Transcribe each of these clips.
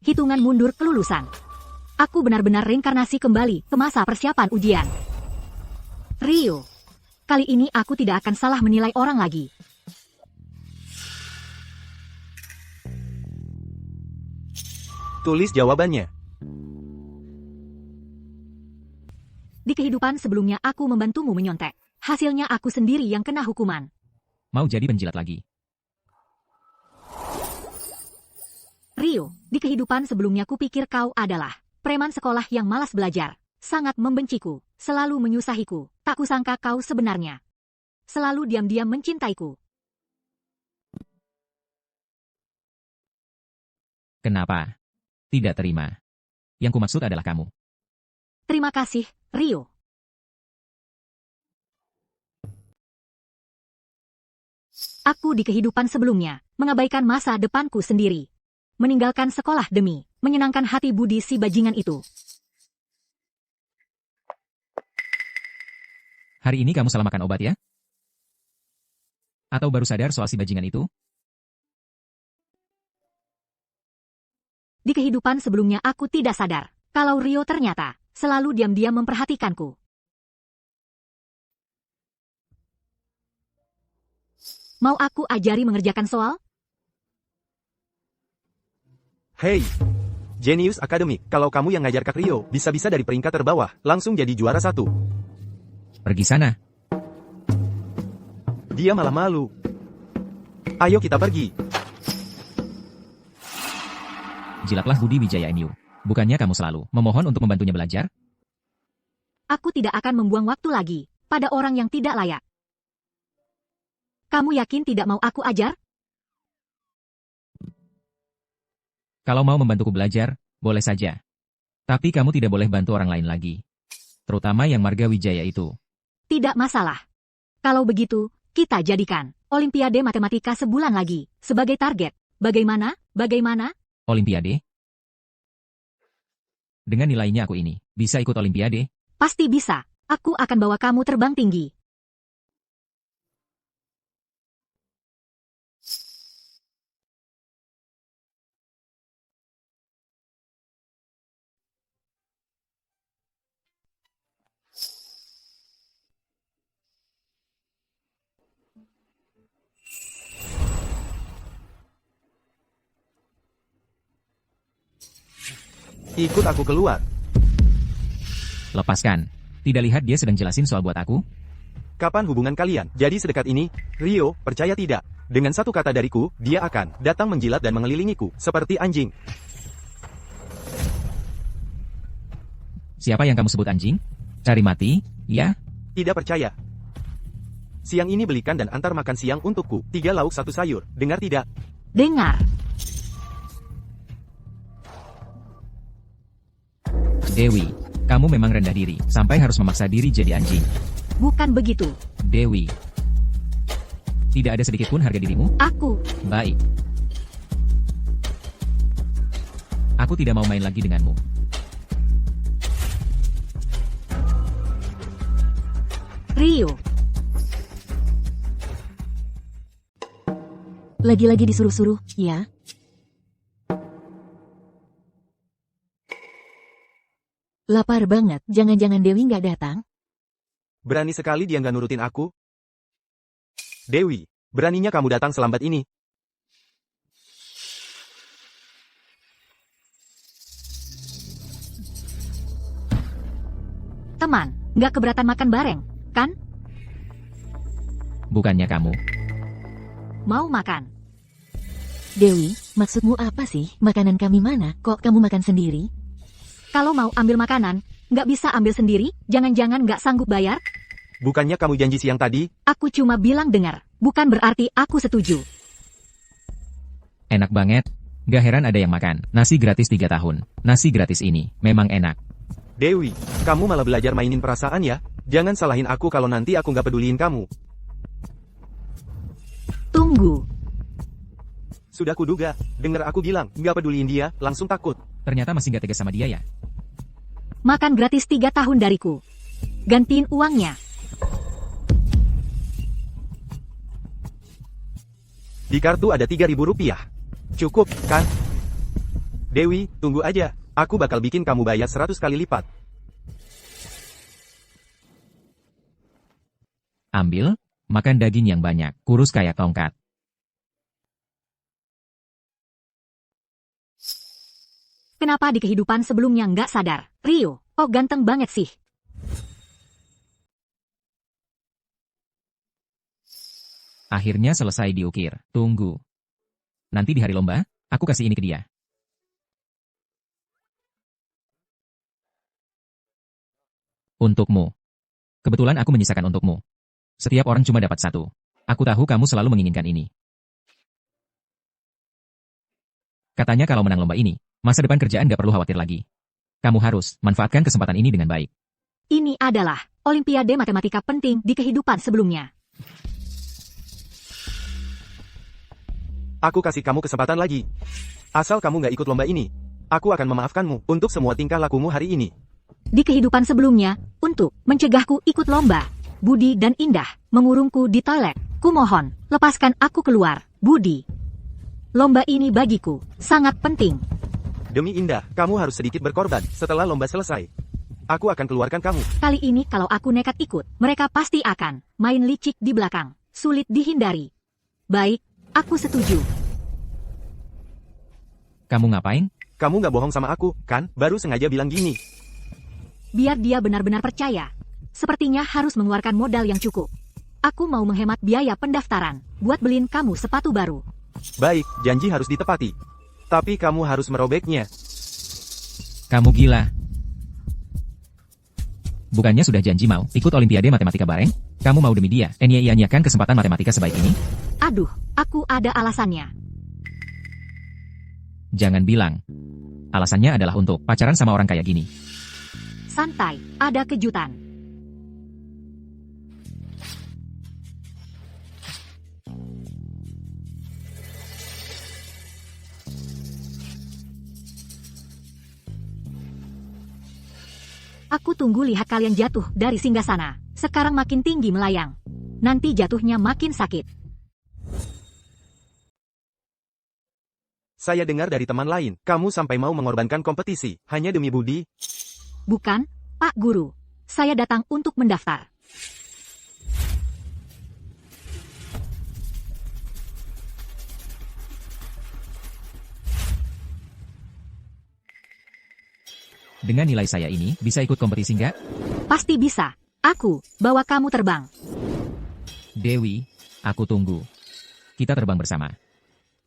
hitungan mundur kelulusan. Aku benar-benar reinkarnasi kembali ke masa persiapan ujian. Rio, kali ini aku tidak akan salah menilai orang lagi. Tulis jawabannya. Di kehidupan sebelumnya aku membantumu menyontek. Hasilnya aku sendiri yang kena hukuman. Mau jadi penjilat lagi. Rio, di kehidupan sebelumnya kupikir kau adalah preman sekolah yang malas belajar. Sangat membenciku, selalu menyusahiku. Tak kusangka kau sebenarnya selalu diam-diam mencintaiku. Kenapa? Tidak terima. Yang kumaksud adalah kamu. Terima kasih, Rio. Aku di kehidupan sebelumnya mengabaikan masa depanku sendiri. Meninggalkan sekolah demi menyenangkan hati budi si bajingan itu. Hari ini kamu salah makan obat ya? Atau baru sadar soal si bajingan itu? Di kehidupan sebelumnya aku tidak sadar kalau Rio ternyata selalu diam-diam memperhatikanku. Mau aku ajari mengerjakan soal? Hey, Genius Academy, kalau kamu yang ngajar Kak Rio, bisa-bisa dari peringkat terbawah, langsung jadi juara 1. Pergi sana. Dia malah malu. Ayo kita pergi. Jilatlah Budi Wijaya MU. Bukannya kamu selalu memohon untuk membantunya belajar? Aku tidak akan membuang waktu lagi pada orang yang tidak layak. Kamu yakin tidak mau aku ajar? Kalau mau membantuku belajar, boleh saja. Tapi kamu tidak boleh bantu orang lain lagi. Terutama yang Marga Wijaya itu. Tidak masalah. Kalau begitu, kita jadikan Olimpiade Matematika sebulan lagi sebagai target. Bagaimana? Bagaimana? Olimpiade? Dengan nilainya aku ini, bisa ikut Olimpiade? Pasti bisa. Aku akan bawa kamu terbang tinggi. Ikut aku keluar. Lepaskan. Tidak lihat dia sedang jelasin soal buat aku? Kapan hubungan kalian jadi sedekat ini? Rio, percaya tidak? Dengan satu kata dariku, dia akan datang menjilat dan mengelilingiku, seperti anjing. Siapa yang kamu sebut anjing? Cari mati, ya? Tidak percaya. Siang ini belikan dan antar makan siang untukku. 3 lauk 1 sayur. Dengar tidak? Dengar. Dewi, kamu memang rendah diri, sampai harus memaksa diri jadi anjing. Bukan begitu. Dewi. Tidak ada sedikit pun harga dirimu? Aku. Baik. Aku tidak mau main lagi denganmu. Rio. Lagi-lagi disuruh-suruh, ya? Lapar banget, jangan-jangan Dewi nggak datang? Berani sekali dia nggak nurutin aku. Dewi, beraninya kamu datang selambat ini. Teman, nggak keberatan makan bareng, kan? Bukannya kamu. Mau makan? Dewi, maksudmu apa sih? Makanan kami mana? Kok kamu makan sendiri? Kalau mau ambil makanan, nggak bisa ambil sendiri, jangan-jangan nggak sanggup bayar? Bukannya kamu janji siang tadi? Aku cuma bilang dengar, bukan berarti aku setuju. Enak banget. Gak heran ada yang makan. Nasi gratis 3 tahun. Nasi gratis ini memang enak. Dewi, kamu malah belajar mainin perasaan ya? Jangan salahin aku kalau nanti aku nggak peduliin kamu. Tunggu. Sudah kuduga, denger aku bilang, nggak peduliin dia, langsung takut. Ternyata masih gak tegas sama dia ya? Makan gratis 3 tahun dariku. Gantiin uangnya. Di kartu ada 3.000 rupiah. Cukup, kan? Dewi, tunggu aja. Aku bakal bikin kamu bayar 100 kali lipat. Ambil, makan daging yang banyak, kurus kayak tongkat. Kenapa di kehidupan sebelumnya nggak sadar? Rio, kok ganteng banget sih? Akhirnya selesai diukir. Tunggu. Nanti di hari lomba, aku kasih ini ke dia. Untukmu. Kebetulan aku menyisakan untukmu. Setiap orang cuma dapat satu. Aku tahu kamu selalu menginginkan ini. Katanya kalau menang lomba ini, masa depan kerjaan gak perlu khawatir lagi. Kamu harus manfaatkan kesempatan ini dengan baik. Ini adalah Olimpiade Matematika penting di kehidupan sebelumnya. Aku kasih kamu kesempatan lagi. Asal kamu nggak ikut lomba ini, aku akan memaafkanmu untuk semua tingkah lakumu hari ini. Di kehidupan sebelumnya, untuk mencegahku ikut lomba, Budi dan Indah mengurungku di toilet. Kumohon, lepaskan aku keluar, Budi. Lomba ini bagiku sangat penting. Demi Indah, kamu harus sedikit berkorban setelah lomba selesai. Aku akan keluarkan kamu. Kali ini kalau aku nekat ikut, mereka pasti akan main licik di belakang. Sulit dihindari. Baik, aku setuju. Kamu ngapain? Kamu nggak bohong sama aku, kan? Baru sengaja bilang gini. Biar dia benar-benar percaya. Sepertinya harus mengeluarkan modal yang cukup. Aku mau menghemat biaya pendaftaran buat beliin kamu sepatu baru. Baik, janji harus ditepati. Tapi kamu harus merobeknya. Kamu gila. Bukannya sudah janji mau ikut Olimpiade Matematika bareng? Kamu mau demi dia menyia-nyiakan kesempatan matematika sebaik ini? Aduh, aku ada alasannya. Jangan bilang. Alasannya adalah untuk pacaran sama orang kayak gini. Santai, ada kejutan. Aku tunggu lihat kalian jatuh dari singgasana. Sekarang makin tinggi melayang. Nanti jatuhnya makin sakit. Saya dengar dari teman lain, kamu sampai mau mengorbankan kompetisi, hanya demi Budi. Bukan, Pak Guru. Saya datang untuk mendaftar. Dengan nilai saya ini, bisa ikut kompetisi nggak? Pasti bisa. Aku bawa kamu terbang. Dewi, aku tunggu. Kita terbang bersama.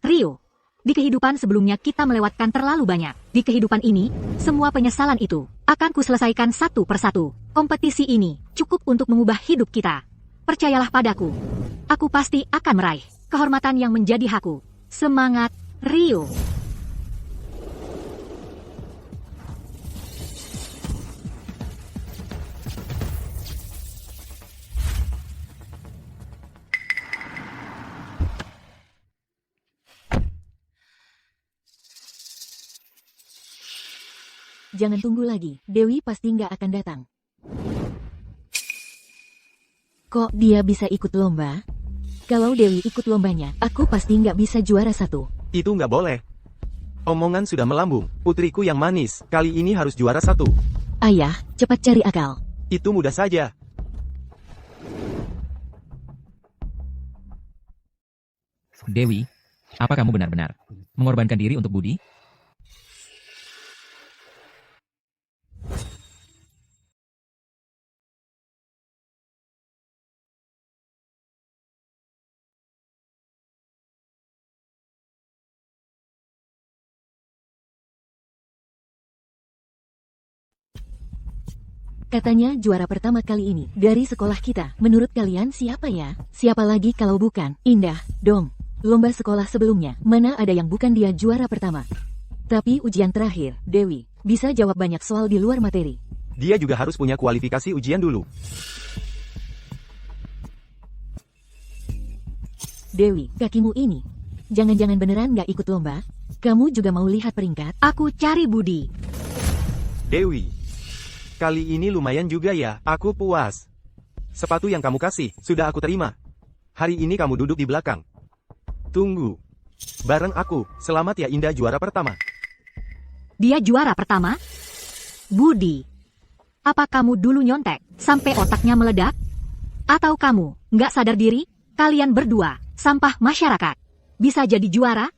Rio, di kehidupan sebelumnya kita melewatkan terlalu banyak. Di kehidupan ini, semua penyesalan itu akan kuselesaikan satu persatu. Kompetisi ini cukup untuk mengubah hidup kita. Percayalah padaku. Aku pasti akan meraih kehormatan yang menjadi hakku. Semangat, Rio. Jangan tunggu lagi, Dewi pasti nggak akan datang. Kok dia bisa ikut lomba? Kalau Dewi ikut lombanya, aku pasti nggak bisa juara satu. Itu nggak boleh. Omongan sudah melambung, putriku yang manis, kali ini harus juara satu. Ayah, cepat cari akal. Itu mudah saja. Dewi, apa kamu benar-benar mengorbankan diri untuk Budi? Katanya juara pertama kali ini dari sekolah kita. Menurut kalian siapa ya? Siapa lagi kalau bukan Indah, dong. Lomba sekolah sebelumnya, mana ada yang bukan dia juara pertama. Tapi ujian terakhir, Dewi bisa jawab banyak soal di luar materi. Dia juga harus punya kualifikasi ujian dulu. Dewi, kakimu ini. Jangan-jangan beneran nggak ikut lomba? Kamu juga mau lihat peringkat? Aku cari Budi. Dewi, kali ini lumayan juga ya, aku puas. Sepatu yang kamu kasih, sudah aku terima. Hari ini kamu duduk di belakang. Tunggu. Bareng aku, selamat ya Indah juara pertama. Dia juara pertama? Budi, apa kamu dulu nyontek sampai otaknya meledak? Atau kamu nggak sadar diri? Kalian berdua, sampah masyarakat. Bisa jadi juara?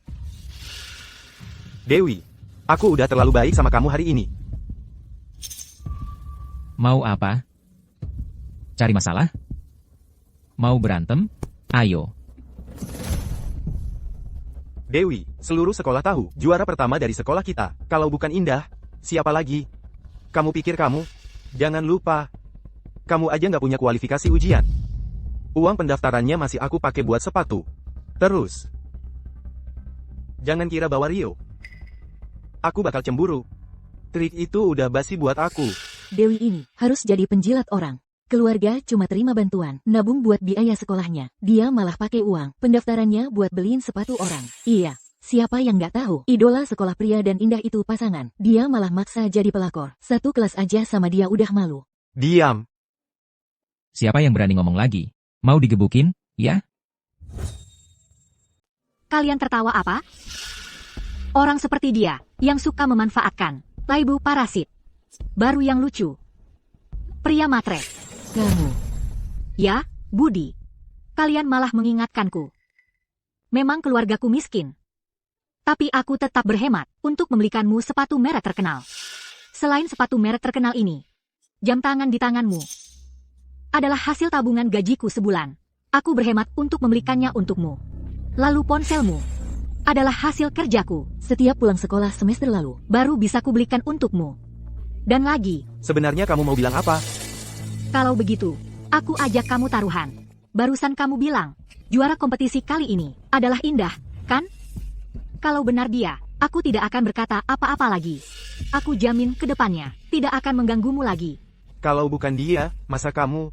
Dewi, aku udah terlalu baik sama kamu hari ini. Mau apa? Cari masalah? Mau berantem? Ayo. Dewi, seluruh sekolah tahu, juara pertama dari sekolah kita. Kalau bukan Indah, siapa lagi? Kamu pikir kamu? Jangan lupa, kamu aja nggak punya kualifikasi ujian. Uang pendaftarannya masih aku pakai buat sepatu. Terus, jangan kira bawa Rio. Aku bakal cemburu. Trik itu udah basi buat aku. Dewi ini harus jadi penjilat orang. Keluarga cuma terima bantuan, nabung buat biaya sekolahnya. Dia malah pakai uang pendaftarannya buat beliin sepatu orang. Iya, siapa yang nggak tahu? Idola sekolah pria dan Indah itu pasangan. Dia malah maksa jadi pelakor. Satu kelas aja sama dia udah malu. Diam. Siapa yang berani ngomong lagi? Mau digebukin? Ya? Kalian tertawa apa? Orang seperti dia, yang suka memanfaatkan, laibu parasit. Baru yang lucu. Pria matre. Kamu. Ya, Budi. Kalian malah mengingatkanku. Memang keluargaku miskin. Tapi aku tetap berhemat untuk membelikanmu sepatu merek terkenal. Selain sepatu merek terkenal ini, jam tangan di tanganmu adalah hasil tabungan gajiku sebulan. Aku berhemat untuk membelikannya untukmu. Lalu ponselmu adalah hasil kerjaku. Setiap pulang sekolah semester lalu, baru bisa kubelikan untukmu. Dan lagi, Sebenarnya kamu mau bilang apa? kalau begitu, aku ajak kamu taruhan. Barusan kamu bilang, juara kompetisi kali ini adalah Indah, kan? Kalau benar dia, aku tidak akan berkata apa-apa lagi. Aku jamin ke depannya, tidak akan mengganggumu lagi. Kalau bukan dia, masa kamu?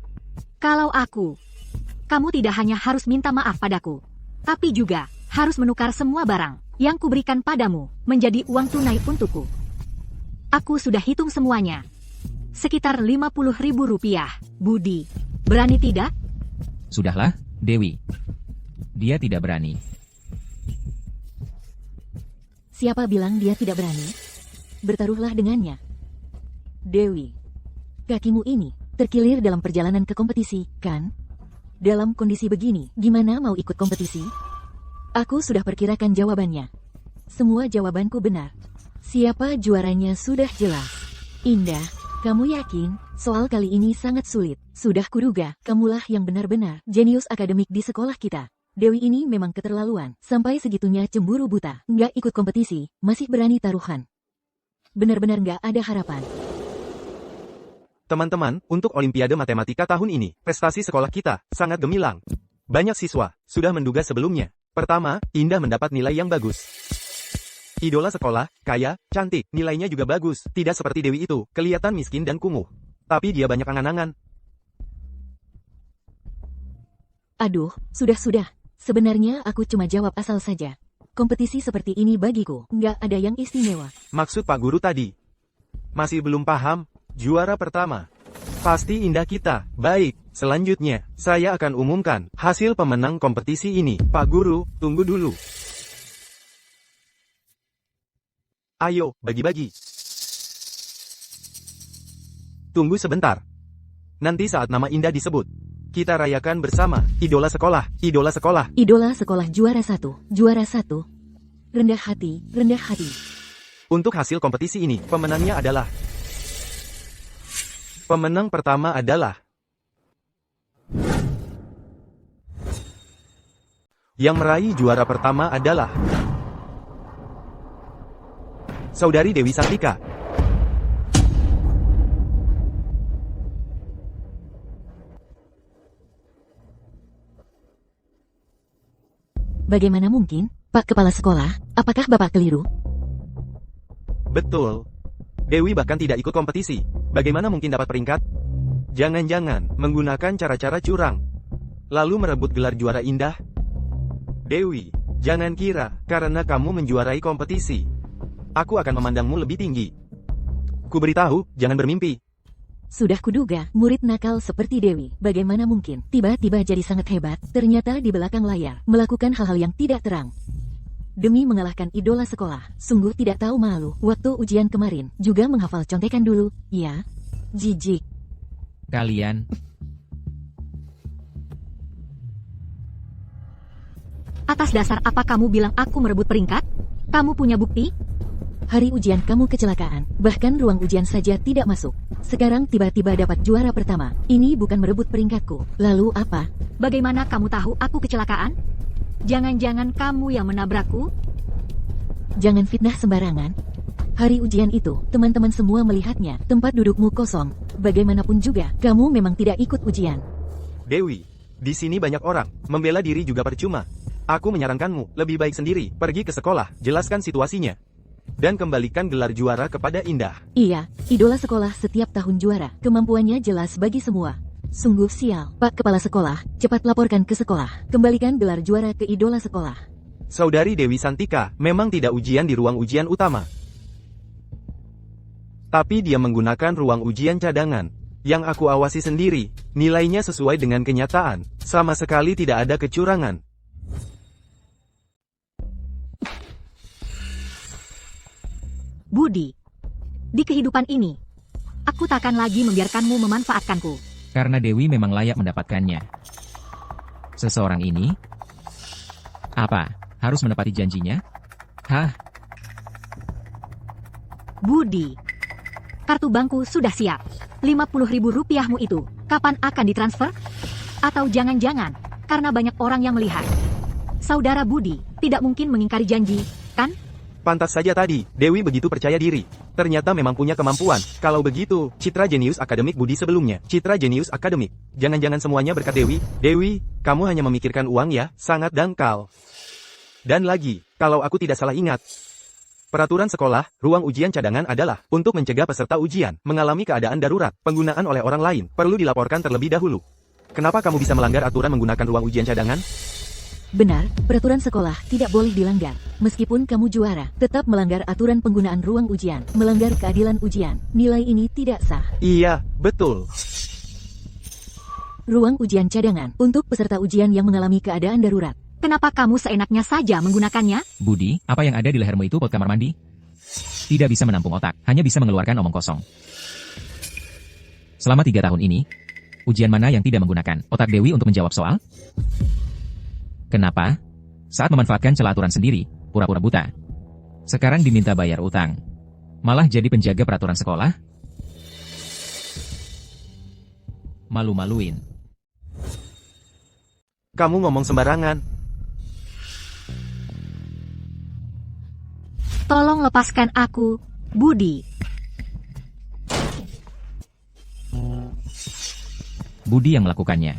Kalau aku, kamu tidak hanya harus minta maaf padaku, tapi juga harus menukar semua barang yang kuberikan padamu menjadi uang tunai untukku. Aku sudah hitung semuanya. Sekitar 50.000 rupiah, Budi. Berani tidak? Sudahlah, Dewi. Dia tidak berani. siapa bilang dia tidak berani? Bertaruhlah dengannya. Dewi, kakimu ini terkilir dalam perjalanan ke kompetisi, kan? Dalam kondisi begini, gimana mau ikut kompetisi? Aku sudah perkirakan jawabannya. Semua jawabanku benar. Siapa juaranya sudah jelas. Indah, kamu yakin? Soal kali ini sangat sulit. Sudah kuduga, kamulah yang benar-benar jenius akademik di sekolah kita. Dewi ini memang keterlaluan. Sampai segitunya cemburu buta. Nggak ikut kompetisi, masih berani taruhan. Benar-benar nggak ada harapan. Teman-teman, untuk Olimpiade Matematika tahun ini, prestasi sekolah kita sangat gemilang. Banyak siswa sudah menduga sebelumnya. Pertama, Indah mendapat nilai yang bagus. Idola sekolah, kaya, cantik, nilainya juga bagus. Tidak seperti Dewi itu, kelihatan miskin dan kumuh. Tapi dia banyak angan-angan. Aduh, sudah. Sebenarnya aku cuma jawab asal saja. Kompetisi seperti ini bagiku, nggak ada yang istimewa. Maksud Pak Guru tadi. Masih belum paham? Juara pertama. Pasti Indah kita. Baik, selanjutnya, saya akan umumkan hasil pemenang kompetisi ini. Pak Guru, tunggu dulu. Ayo, bagi-bagi. Tunggu sebentar. Nanti saat nama Indah disebut, kita rayakan bersama. Idola sekolah, idola sekolah. Idola sekolah juara satu. Rendah hati. Untuk hasil kompetisi ini, pemenangnya adalah... Pemenang pertama adalah... Yang meraih juara pertama adalah... Saudari Dewi Sartika. Bagaimana mungkin, Pak Kepala Sekolah? Apakah Bapak keliru? Betul. Dewi bahkan tidak ikut kompetisi. Bagaimana mungkin dapat peringkat? Jangan-jangan menggunakan cara-cara curang. Lalu merebut gelar juara Indah? Dewi, jangan kira karena kamu menjuarai kompetisi, aku akan memandangmu lebih tinggi. Ku beritahu, jangan bermimpi. Sudah kuduga, murid nakal seperti Dewi. Bagaimana mungkin, tiba-tiba jadi sangat hebat, ternyata di belakang layar, melakukan hal-hal yang tidak terang. demi mengalahkan idola sekolah. Sungguh tidak tahu malu. Waktu ujian kemarin, juga menghafal contekan dulu, ya? Jijik. Kalian, Atas dasar apa kamu bilang aku merebut peringkat? Kamu punya bukti? Hari ujian kamu kecelakaan, bahkan ruang ujian saja tidak masuk. Sekarang tiba-tiba dapat juara pertama. Ini bukan merebut peringkatku. Lalu apa? Bagaimana kamu tahu aku kecelakaan? Jangan-jangan kamu yang menabrakku? Jangan fitnah sembarangan. Hari ujian itu, teman-teman semua melihatnya. Tempat dudukmu kosong. Bagaimanapun juga, kamu memang tidak ikut ujian. Dewi, di sini banyak orang, membela diri juga percuma. Aku menyarankanmu, lebih baik sendiri, pergi ke sekolah, jelaskan situasinya. Dan kembalikan gelar juara kepada Indah. Iya, idola sekolah setiap tahun juara. Kemampuannya jelas bagi semua. Sungguh sial. Pak Kepala Sekolah, cepat laporkan ke sekolah. Kembalikan gelar juara ke idola sekolah. Saudari Dewi Santika memang tidak ujian di ruang ujian utama. Tapi dia menggunakan ruang ujian cadangan. Yang aku awasi sendiri, nilainya sesuai dengan kenyataan. Sama sekali tidak ada kecurangan. Budi, di kehidupan ini, aku takkan lagi membiarkanmu memanfaatkanku. karena Dewi memang layak mendapatkannya. Seseorang ini? Apa? Harus menepati janjinya? Hah? Budi, kartu bankku sudah siap. 50.000 rupiahmu itu, kapan akan ditransfer? Atau jangan-jangan, karena banyak orang yang melihat. Saudara Budi, tidak mungkin mengingkari janji, kan? Pantas saja tadi, Dewi begitu percaya diri. Ternyata memang punya kemampuan. Kalau begitu, citra jenius akademik Budi sebelumnya. Citra jenius akademik. Jangan-jangan semuanya berkat Dewi. Dewi, kamu hanya memikirkan uang ya, sangat dangkal. Dan lagi, kalau aku tidak salah ingat, peraturan sekolah, ruang ujian cadangan adalah untuk mencegah peserta ujian mengalami keadaan darurat. Penggunaan oleh orang lain perlu dilaporkan terlebih dahulu. Kenapa kamu bisa melanggar aturan menggunakan ruang ujian cadangan? Benar, peraturan sekolah tidak boleh dilanggar. Meskipun kamu juara, tetap melanggar aturan penggunaan ruang ujian, melanggar keadilan ujian. Nilai ini tidak sah. Iya, betul. Ruang ujian cadangan untuk peserta ujian yang mengalami keadaan darurat. Kenapa kamu seenaknya saja menggunakannya? Budi, apa yang ada di lehermu itu pot kamar mandi? Tidak bisa menampung otak, hanya bisa mengeluarkan omong kosong. Selama 3 tahun ini, ujian mana yang tidak menggunakan otak Dewi untuk menjawab soal? Kenapa? Saat memanfaatkan celah aturan sendiri, pura-pura buta. Sekarang diminta bayar utang. Malah jadi penjaga peraturan sekolah? Malu-maluin. Kamu ngomong sembarangan. Tolong lepaskan aku, Budi. Budi yang melakukannya.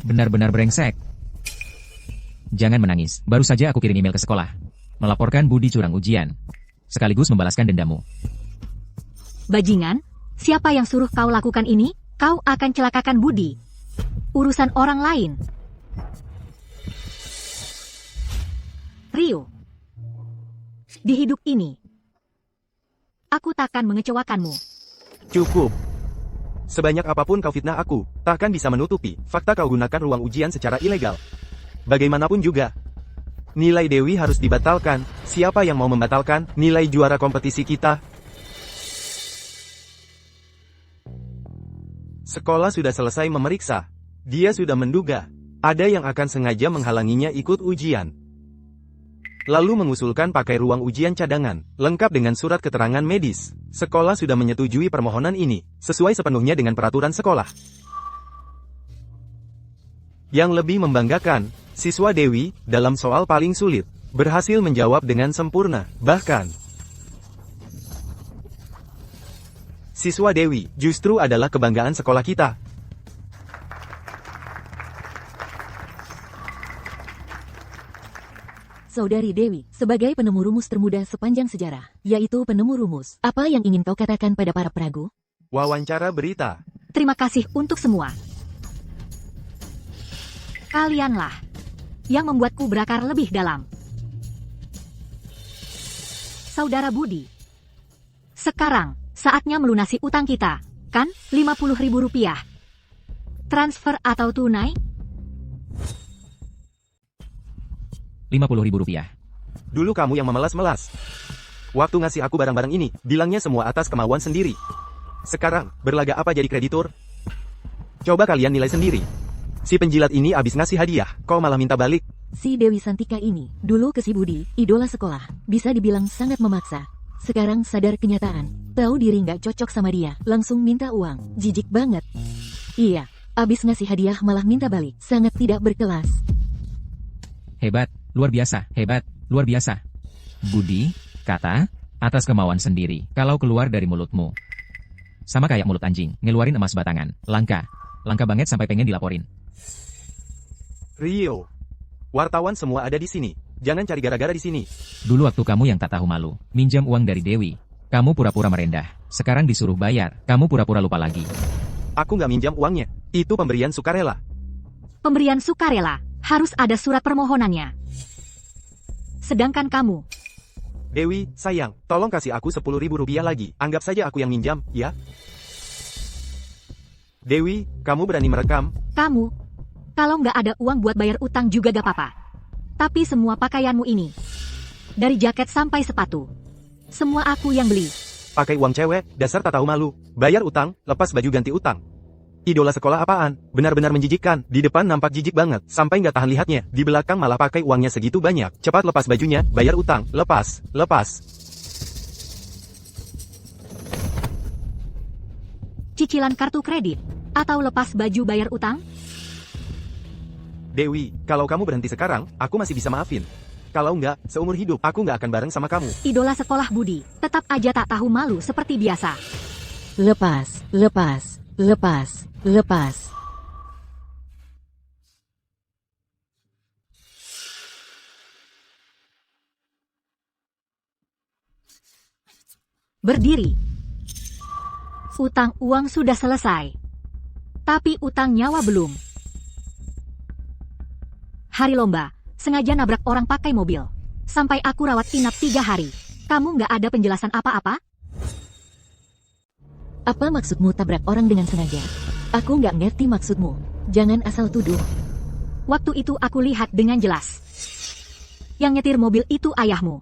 Benar-benar brengsek. Jangan menangis, baru saja aku kirim email ke sekolah. Melaporkan Budi curang ujian. Sekaligus membalaskan dendammu. Bajingan, siapa yang suruh kau lakukan ini? Kau akan celakakan Budi. Urusan orang lain. Rio, di hidup ini, aku takkan mengecewakanmu. Cukup. Sebanyak apapun kau fitnah aku, takkan bisa menutupi fakta kau gunakan ruang ujian secara ilegal. Bagaimanapun juga, nilai Dewi harus dibatalkan. Siapa yang mau membatalkan nilai juara kompetisi kita? Sekolah sudah selesai memeriksa. Dia sudah menduga ada yang akan sengaja menghalanginya ikut ujian. Lalu mengusulkan pakai ruang ujian cadangan, lengkap dengan surat keterangan medis. Sekolah sudah menyetujui permohonan ini, sesuai sepenuhnya dengan peraturan sekolah. Yang lebih membanggakan, siswa Dewi, dalam soal paling sulit, berhasil menjawab dengan sempurna. Bahkan, siswa Dewi justru adalah kebanggaan sekolah kita. Saudari Dewi, sebagai penemu rumus termuda sepanjang sejarah, yaitu penemu rumus, apa yang ingin kau katakan pada para peragu? Wawancara berita. Terima kasih untuk semua. Kalianlah yang membuatku berakar lebih dalam. Saudara Budi, sekarang saatnya melunasi utang kita, kan? 50.000 rupiah. Transfer atau tunai? 50.000 rupiah. Dulu kamu yang memelas-melas. Waktu ngasih aku barang-barang ini, bilangnya semua atas kemauan sendiri. Sekarang, berlaga apa jadi kreditur? Coba kalian nilai sendiri. Si penjilat ini abis ngasih hadiah, kau malah minta balik. Si Dewi Santika ini, dulu ke si Budi, idola sekolah, bisa dibilang sangat memaksa. Sekarang sadar kenyataan, tahu diri nggak cocok sama dia, langsung minta uang, jijik banget. Iya, abis ngasih hadiah malah minta balik, sangat tidak berkelas. Hebat, luar biasa, hebat, luar biasa. Budi, kata, atas kemauan sendiri, kalau keluar dari mulutmu. Sama kayak mulut anjing, ngeluarin emas batangan, langka. Langka banget sampai pengen dilaporin. Rio. Wartawan semua ada di sini. Jangan cari gara-gara di sini. Dulu waktu kamu yang tak tahu malu, minjam uang dari Dewi. Kamu pura-pura merendah. Sekarang disuruh bayar, kamu pura-pura lupa lagi. Aku nggak minjam uangnya. Itu pemberian sukarela. Pemberian sukarela, harus ada surat permohonannya. Sedangkan kamu, Dewi, sayang, tolong kasih aku 10.000 rupiah lagi. Anggap saja aku yang minjam, ya? Dewi, kamu berani merekam? kalau nggak ada uang buat bayar utang juga gak apa-apa. Tapi semua pakaianmu ini, dari jaket sampai sepatu, semua aku yang beli. Pakai uang cewek, dasar tak tahu malu. Bayar utang, lepas baju ganti utang. Idola sekolah apaan? Benar-benar menjijikkan. Di depan nampak jijik banget, sampai nggak tahan lihatnya. Di belakang malah pakai uangnya segitu banyak. Cepat lepas bajunya, bayar utang. Lepas. Cicilan kartu kredit, atau lepas baju bayar utang? Dewi, kalau kamu berhenti sekarang, aku masih bisa maafin. Kalau nggak, seumur hidup aku nggak akan bareng sama kamu. Idola sekolah Budi, tetap aja tak tahu malu seperti biasa. Lepas. Berdiri. Utang uang sudah selesai. Tapi utang nyawa belum. Hari lomba, sengaja nabrak orang pakai mobil. Sampai aku rawat inap 3 hari. Kamu nggak ada penjelasan apa-apa? Apa maksudmu tabrak orang dengan sengaja? Aku nggak ngerti maksudmu. Jangan asal tuduh. Waktu itu aku lihat dengan jelas. Yang nyetir mobil itu ayahmu.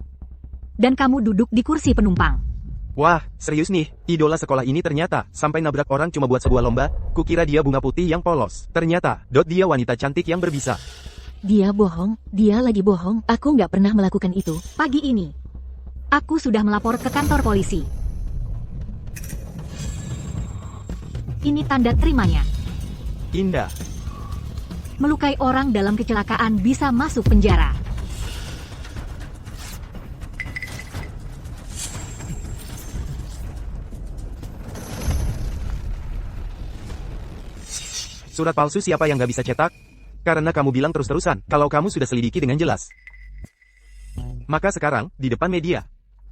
Dan kamu duduk di kursi penumpang. Wah, serius nih, idola sekolah ini ternyata sampai nabrak orang cuma buat sebuah lomba. Kukira dia bunga putih yang polos. Ternyata, dia wanita cantik yang berbisa. Dia bohong, dia lagi bohong. Aku nggak pernah melakukan itu. Pagi ini, aku sudah melapor ke kantor polisi. Ini tanda terimanya. Indah. Melukai orang dalam kecelakaan bisa masuk penjara. Surat palsu siapa yang nggak bisa cetak? Karena kamu bilang terus-terusan, kalau kamu sudah selidiki dengan jelas. Maka sekarang, di depan media,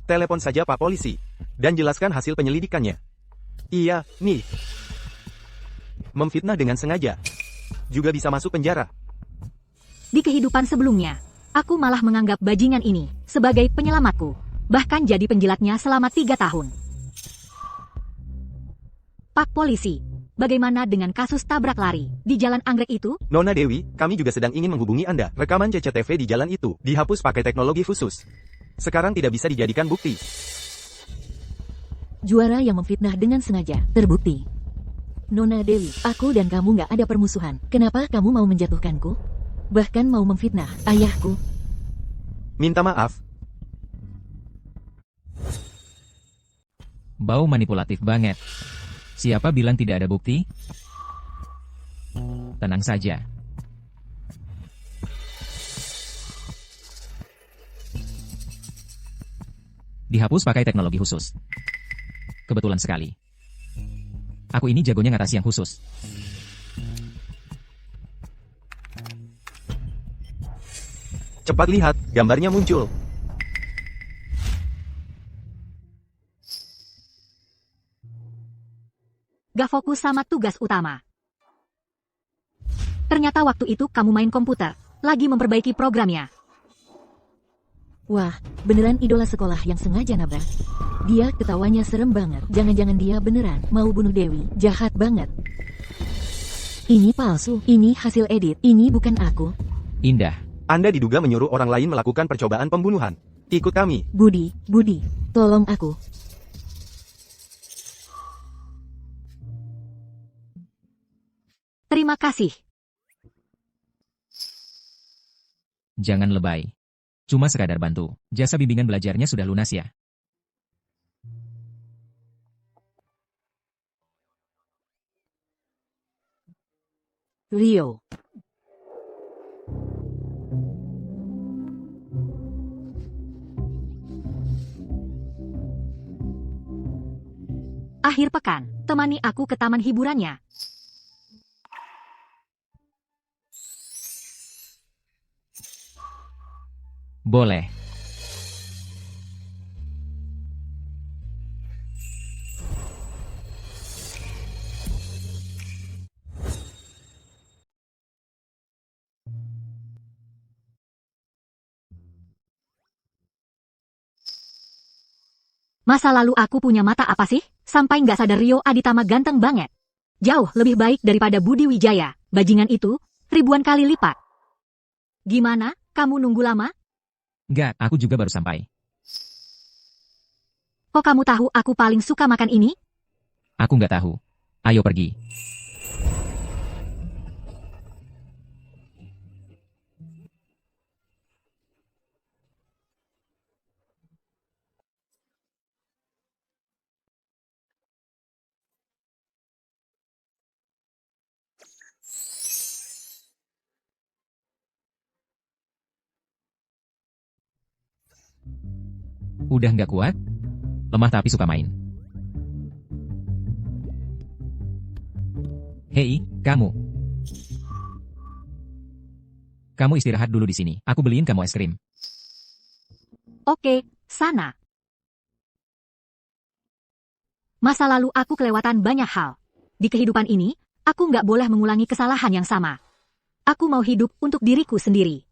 telepon saja Pak Polisi, dan jelaskan hasil penyelidikannya. Iya, nih. Memfitnah dengan sengaja. Juga bisa masuk penjara. Di kehidupan sebelumnya, aku malah menganggap bajingan ini sebagai penyelamatku. Bahkan jadi penjilatnya selama 3 tahun. Pak Polisi, bagaimana dengan kasus tabrak lari di Jalan Anggrek itu? Nona Dewi, kami juga sedang ingin menghubungi Anda. Rekaman CCTV di jalan itu dihapus pakai teknologi khusus. Sekarang tidak bisa dijadikan bukti. Juara yang memfitnah dengan sengaja, terbukti. Nona Dewi, aku dan kamu nggak ada permusuhan. Kenapa kamu mau menjatuhkanku? Bahkan mau memfitnah ayahku. Minta maaf. Bau manipulatif banget. Siapa bilang tidak ada bukti? Tenang saja. Dihapus pakai teknologi khusus. Kebetulan sekali. Aku ini jagonya ngatasi yang khusus. Cepat lihat, gambarnya muncul. Gak fokus sama tugas utama. Ternyata waktu itu kamu main komputer, lagi memperbaiki programnya. Wah, beneran idola sekolah yang sengaja nabrak. Dia ketawanya serem banget. Jangan-jangan dia beneran mau bunuh Dewi. Jahat banget. Ini palsu. Ini hasil edit. Ini bukan aku. Indah. Anda diduga menyuruh orang lain melakukan percobaan pembunuhan. Ikut kami. Budi, tolong aku. Terima kasih. Jangan lebay. Cuma sekadar bantu. Jasa bimbingan belajarnya sudah lunas ya. Rio. Akhir pekan, temani aku ke taman hiburannya. Boleh. Masa lalu aku punya mata apa sih? Sampai nggak sadar Rio Aditama ganteng banget. Jauh lebih baik daripada Budi Wijaya. Bajingan itu, ribuan kali lipat. Gimana? Kamu nunggu lama? Enggak, aku juga baru sampai. Kok kamu tahu aku paling suka makan ini? Aku nggak tahu. Ayo pergi. Udah nggak kuat? Lemah tapi suka main. Hei, kamu. Kamu istirahat dulu di sini. Aku beliin kamu es krim. Oke, sana. Masa lalu aku kelewatan banyak hal. Di kehidupan ini, aku nggak boleh mengulangi kesalahan yang sama. Aku mau hidup untuk diriku sendiri.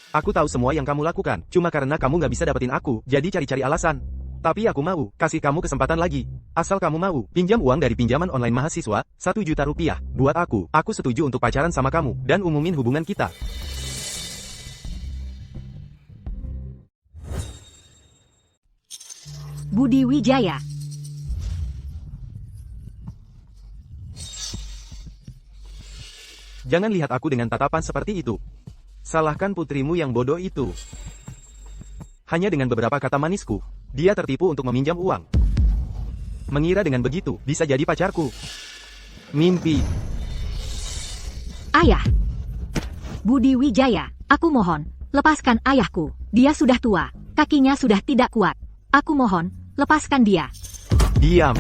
Aku tahu semua yang kamu lakukan, cuma karena kamu nggak bisa dapetin aku, jadi cari-cari alasan. Tapi aku mau, kasih kamu kesempatan lagi. Asal kamu mau, pinjam uang dari pinjaman online mahasiswa, 1 juta rupiah. Buat aku setuju untuk pacaran sama kamu, dan umumin hubungan kita. Budi Wijaya. Jangan lihat aku dengan tatapan seperti itu. Salahkan putrimu yang bodoh itu. Hanya dengan beberapa kata manisku, dia tertipu untuk meminjam uang. Mengira dengan begitu, bisa jadi pacarku. Mimpi. Ayah. Budi Wijaya, aku mohon, lepaskan ayahku. Dia sudah tua, kakinya sudah tidak kuat. Aku mohon, lepaskan dia. Diam.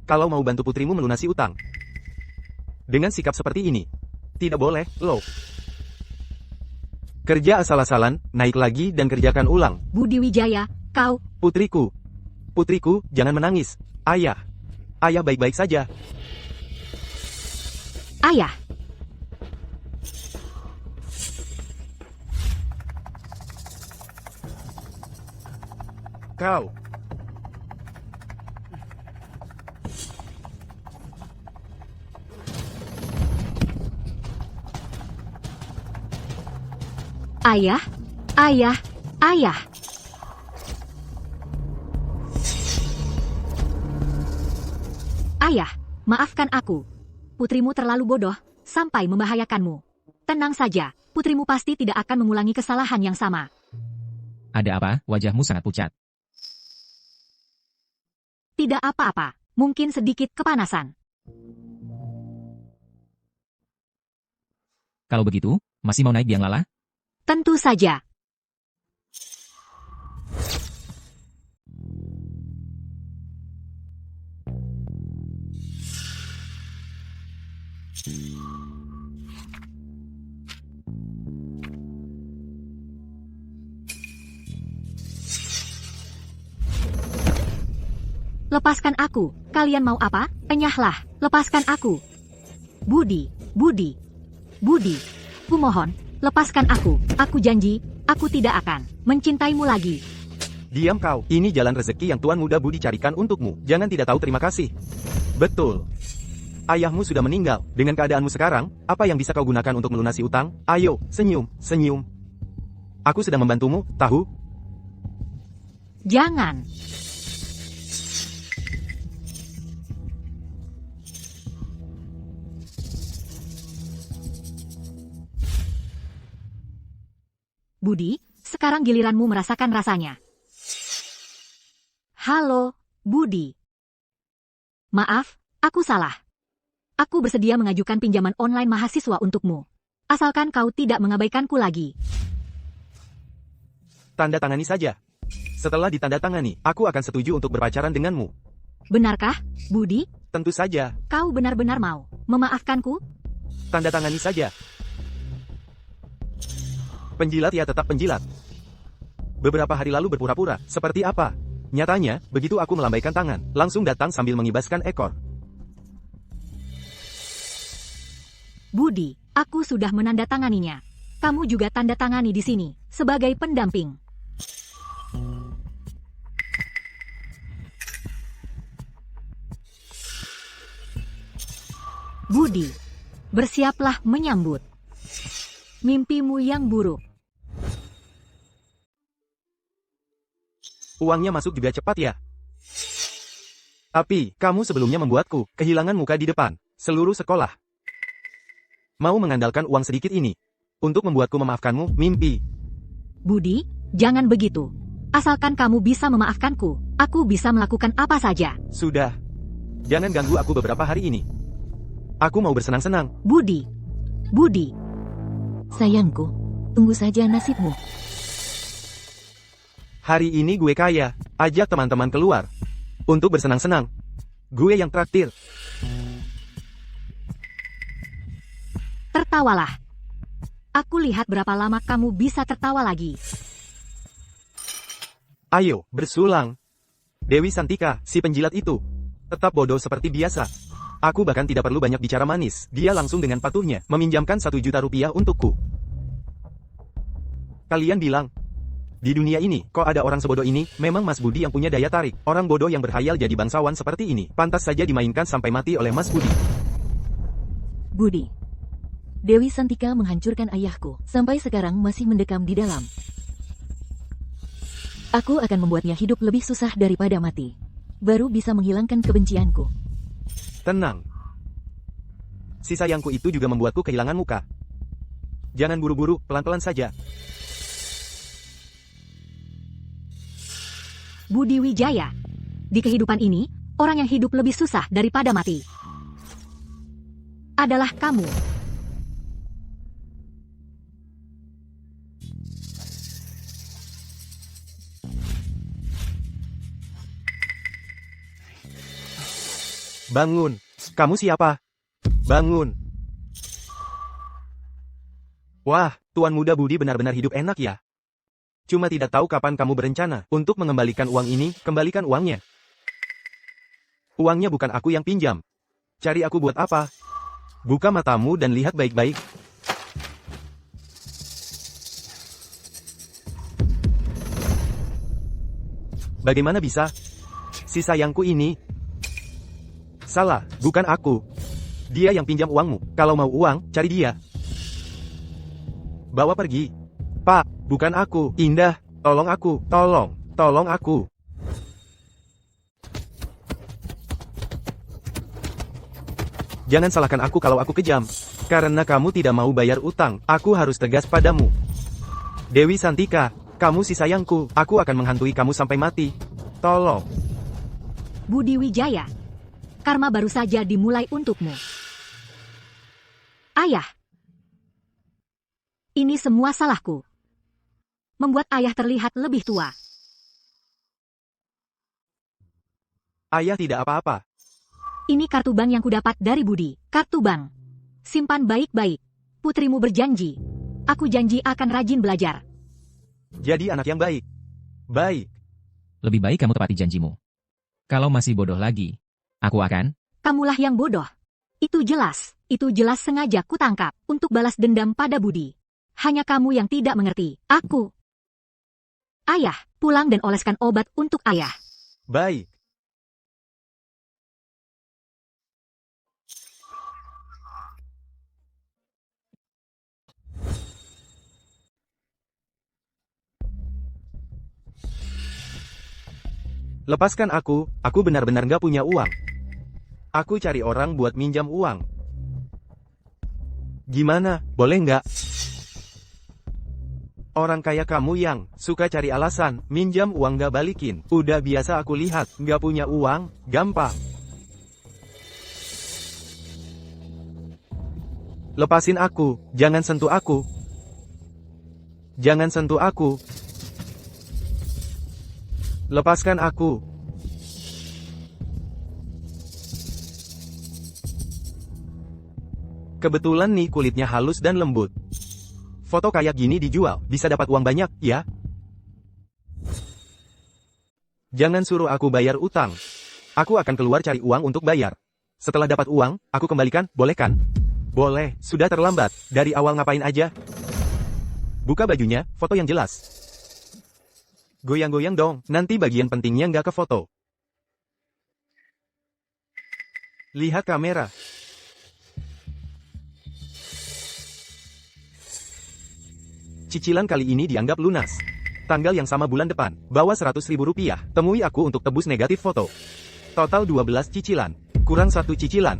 Kalau mau bantu putrimu melunasi utang. Dengan sikap seperti ini, tidak boleh, loh. Kerja asal-asalan, naik lagi dan kerjakan ulang. Budi Wijaya, kau... Putriku. Putriku, jangan menangis. Ayah. Ayah baik-baik saja. Ayah. Kau. Ayah. Ayah. Ayah. Ayah, maafkan aku. Putrimu terlalu bodoh, sampai membahayakanmu. Tenang saja, putrimu pasti tidak akan mengulangi kesalahan yang sama. Ada apa? Wajahmu sangat pucat. Tidak apa-apa, mungkin sedikit kepanasan. Kalau begitu, masih mau naik biang lala? Tentu saja. Lepaskan aku. Kalian mau apa? Enyahlah. Lepaskan aku. Budi. Budi. Budi. Kumohon, lepaskan aku. Aku janji, aku tidak akan mencintaimu lagi. Diam kau. Ini jalan rezeki yang Tuan Muda Budi carikan untukmu. Jangan tidak tahu terima kasih. Betul. Ayahmu sudah meninggal. Dengan keadaanmu sekarang, apa yang bisa kau gunakan untuk melunasi utang? Ayo, senyum, senyum. Aku sedang membantumu, tahu? Jangan. Budi, sekarang giliranmu merasakan rasanya. Halo, Budi. Maaf, aku salah. Aku bersedia mengajukan pinjaman online mahasiswa untukmu. Asalkan kau tidak mengabaikanku lagi. Tanda tangani saja. Setelah ditandatangani, aku akan setuju untuk berpacaran denganmu. Benarkah, Budi? Tentu saja. Kau benar-benar mau memaafkanku? Tanda tangani saja. Penjilat ya tetap penjilat. Beberapa hari lalu berpura-pura, seperti apa? Nyatanya, begitu aku melambaikan tangan, langsung datang sambil mengibaskan ekor. Budi, aku sudah menandatanganinya. Kamu juga tanda tangani di sini, sebagai pendamping. Budi, bersiaplah menyambut mimpimu yang buruk. Uangnya masuk juga cepat ya. Tapi, kamu sebelumnya membuatku kehilangan muka di depan seluruh sekolah. Mau mengandalkan uang sedikit ini untuk membuatku memaafkanmu, mimpi. Budi, jangan begitu. Asalkan kamu bisa memaafkanku, aku bisa melakukan apa saja. Sudah. Jangan ganggu aku beberapa hari ini. Aku mau bersenang-senang. Budi, Budi, Sayangku, tunggu saja nasibmu. Hari ini gue kaya. Ajak teman-teman keluar untuk bersenang-senang. Gue yang traktir. tertawalah. Aku lihat berapa lama kamu bisa tertawa lagi. Ayo, bersulang. Dewi Santika, si penjilat itu, tetap bodoh seperti biasa. Aku bahkan tidak perlu banyak bicara manis. Dia langsung dengan patuhnya meminjamkan 1 juta rupiah untukku. Kalian bilang, di dunia ini, kok ada orang sebodoh ini? Memang Mas Budi yang punya daya tarik. Orang bodoh yang berhayal jadi bangsawan seperti ini, pantas saja dimainkan sampai mati oleh Mas Budi. Budi. Dewi Santika menghancurkan ayahku, sampai sekarang masih mendekam di dalam. Aku akan membuatnya hidup lebih susah daripada mati. Baru bisa menghilangkan kebencianku. Tenang. Si sayangku itu juga membuatku kehilangan muka. Jangan buru-buru, pelan-pelan saja. Budi Wijaya. Di kehidupan ini, orang yang hidup lebih susah daripada mati adalah kamu. Bangun. Kamu siapa? Bangun. Wah, Tuan Muda Budi benar-benar hidup enak ya. Cuma tidak tahu kapan kamu berencana untuk mengembalikan uang ini, kembalikan uangnya. Uangnya bukan aku yang pinjam. Cari aku buat apa? Buka matamu dan lihat baik-baik. Bagaimana bisa? Si sayangku ini. Salah, bukan aku. Dia yang pinjam uangmu. Kalau mau uang, cari dia. Bawa pergi. Pak, bukan aku. Indah, tolong aku. Tolong aku. Jangan salahkan aku kalau aku kejam. Karena kamu tidak mau bayar utang, aku harus tegas padamu. Dewi Santika, kamu si sayangku. Aku akan menghantui kamu sampai mati. Tolong. Budi Wijaya. Karma baru saja dimulai untukmu. Ayah. Ini semua salahku. Membuat ayah terlihat lebih tua. Ayah tidak apa-apa. Ini kartu bank yang kudapat dari Budi. Kartu bank. Simpan baik-baik. Putrimu berjanji. Aku janji akan rajin belajar. Jadi anak yang baik. Baik. Lebih baik kamu tepati janjimu. Kalau masih bodoh lagi, aku akan... Kamulah yang bodoh. Itu jelas sengaja kutangkap untuk balas dendam pada Budi. Hanya kamu yang tidak mengerti. Aku. Ayah, pulang dan oleskan obat untuk ayah. Baik. Lepaskan aku benar-benar gak punya uang. Aku cari orang buat minjam uang. Gimana, boleh nggak? Orang kaya kamu yang suka cari alasan, minjam uang gak balikin. Udah biasa aku lihat, gak punya uang, gampang. Lepasin aku, jangan sentuh aku. Jangan sentuh aku. Lepaskan aku. Kebetulan nih kulitnya halus dan lembut. Foto kayak gini dijual, bisa dapat uang banyak, ya? Jangan suruh aku bayar utang. Aku akan keluar cari uang untuk bayar. Setelah dapat uang, aku kembalikan, boleh kan? Boleh, sudah terlambat. Dari awal ngapain aja? Buka bajunya, foto yang jelas. Goyang-goyang dong, nanti bagian pentingnya nggak ke foto. Lihat kamera. Cicilan kali ini dianggap lunas. Tanggal yang sama bulan depan, bawa 100.000 rupiah, temui aku untuk tebus negatif foto. Total 12 cicilan, kurang 1 cicilan.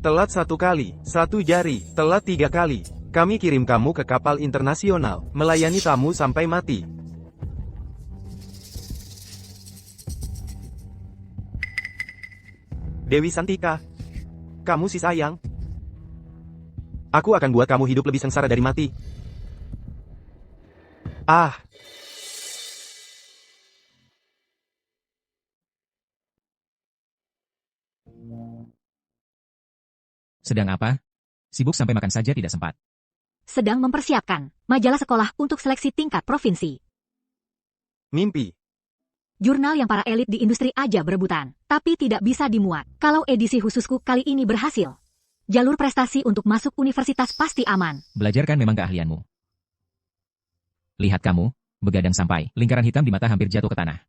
Telat 1 kali, 1 jari, telat 3 kali. Kami kirim kamu ke kapal internasional, melayani tamu sampai mati. Dewi Santika, kamu si sayang. Aku akan buat kamu hidup lebih sengsara dari mati. Ah. Sedang apa? Sibuk sampai makan saja tidak sempat. Sedang mempersiapkan majalah sekolah untuk seleksi tingkat provinsi. Mimpi. Jurnal yang para elit di industri aja berebutan, tapi tidak bisa dimuat. Kalau edisi khususku kali ini berhasil, jalur prestasi untuk masuk universitas pasti aman. Belajar kan memang keahlianmu. Lihat kamu, begadang sampai lingkaran hitam di mata hampir jatuh ke tanah.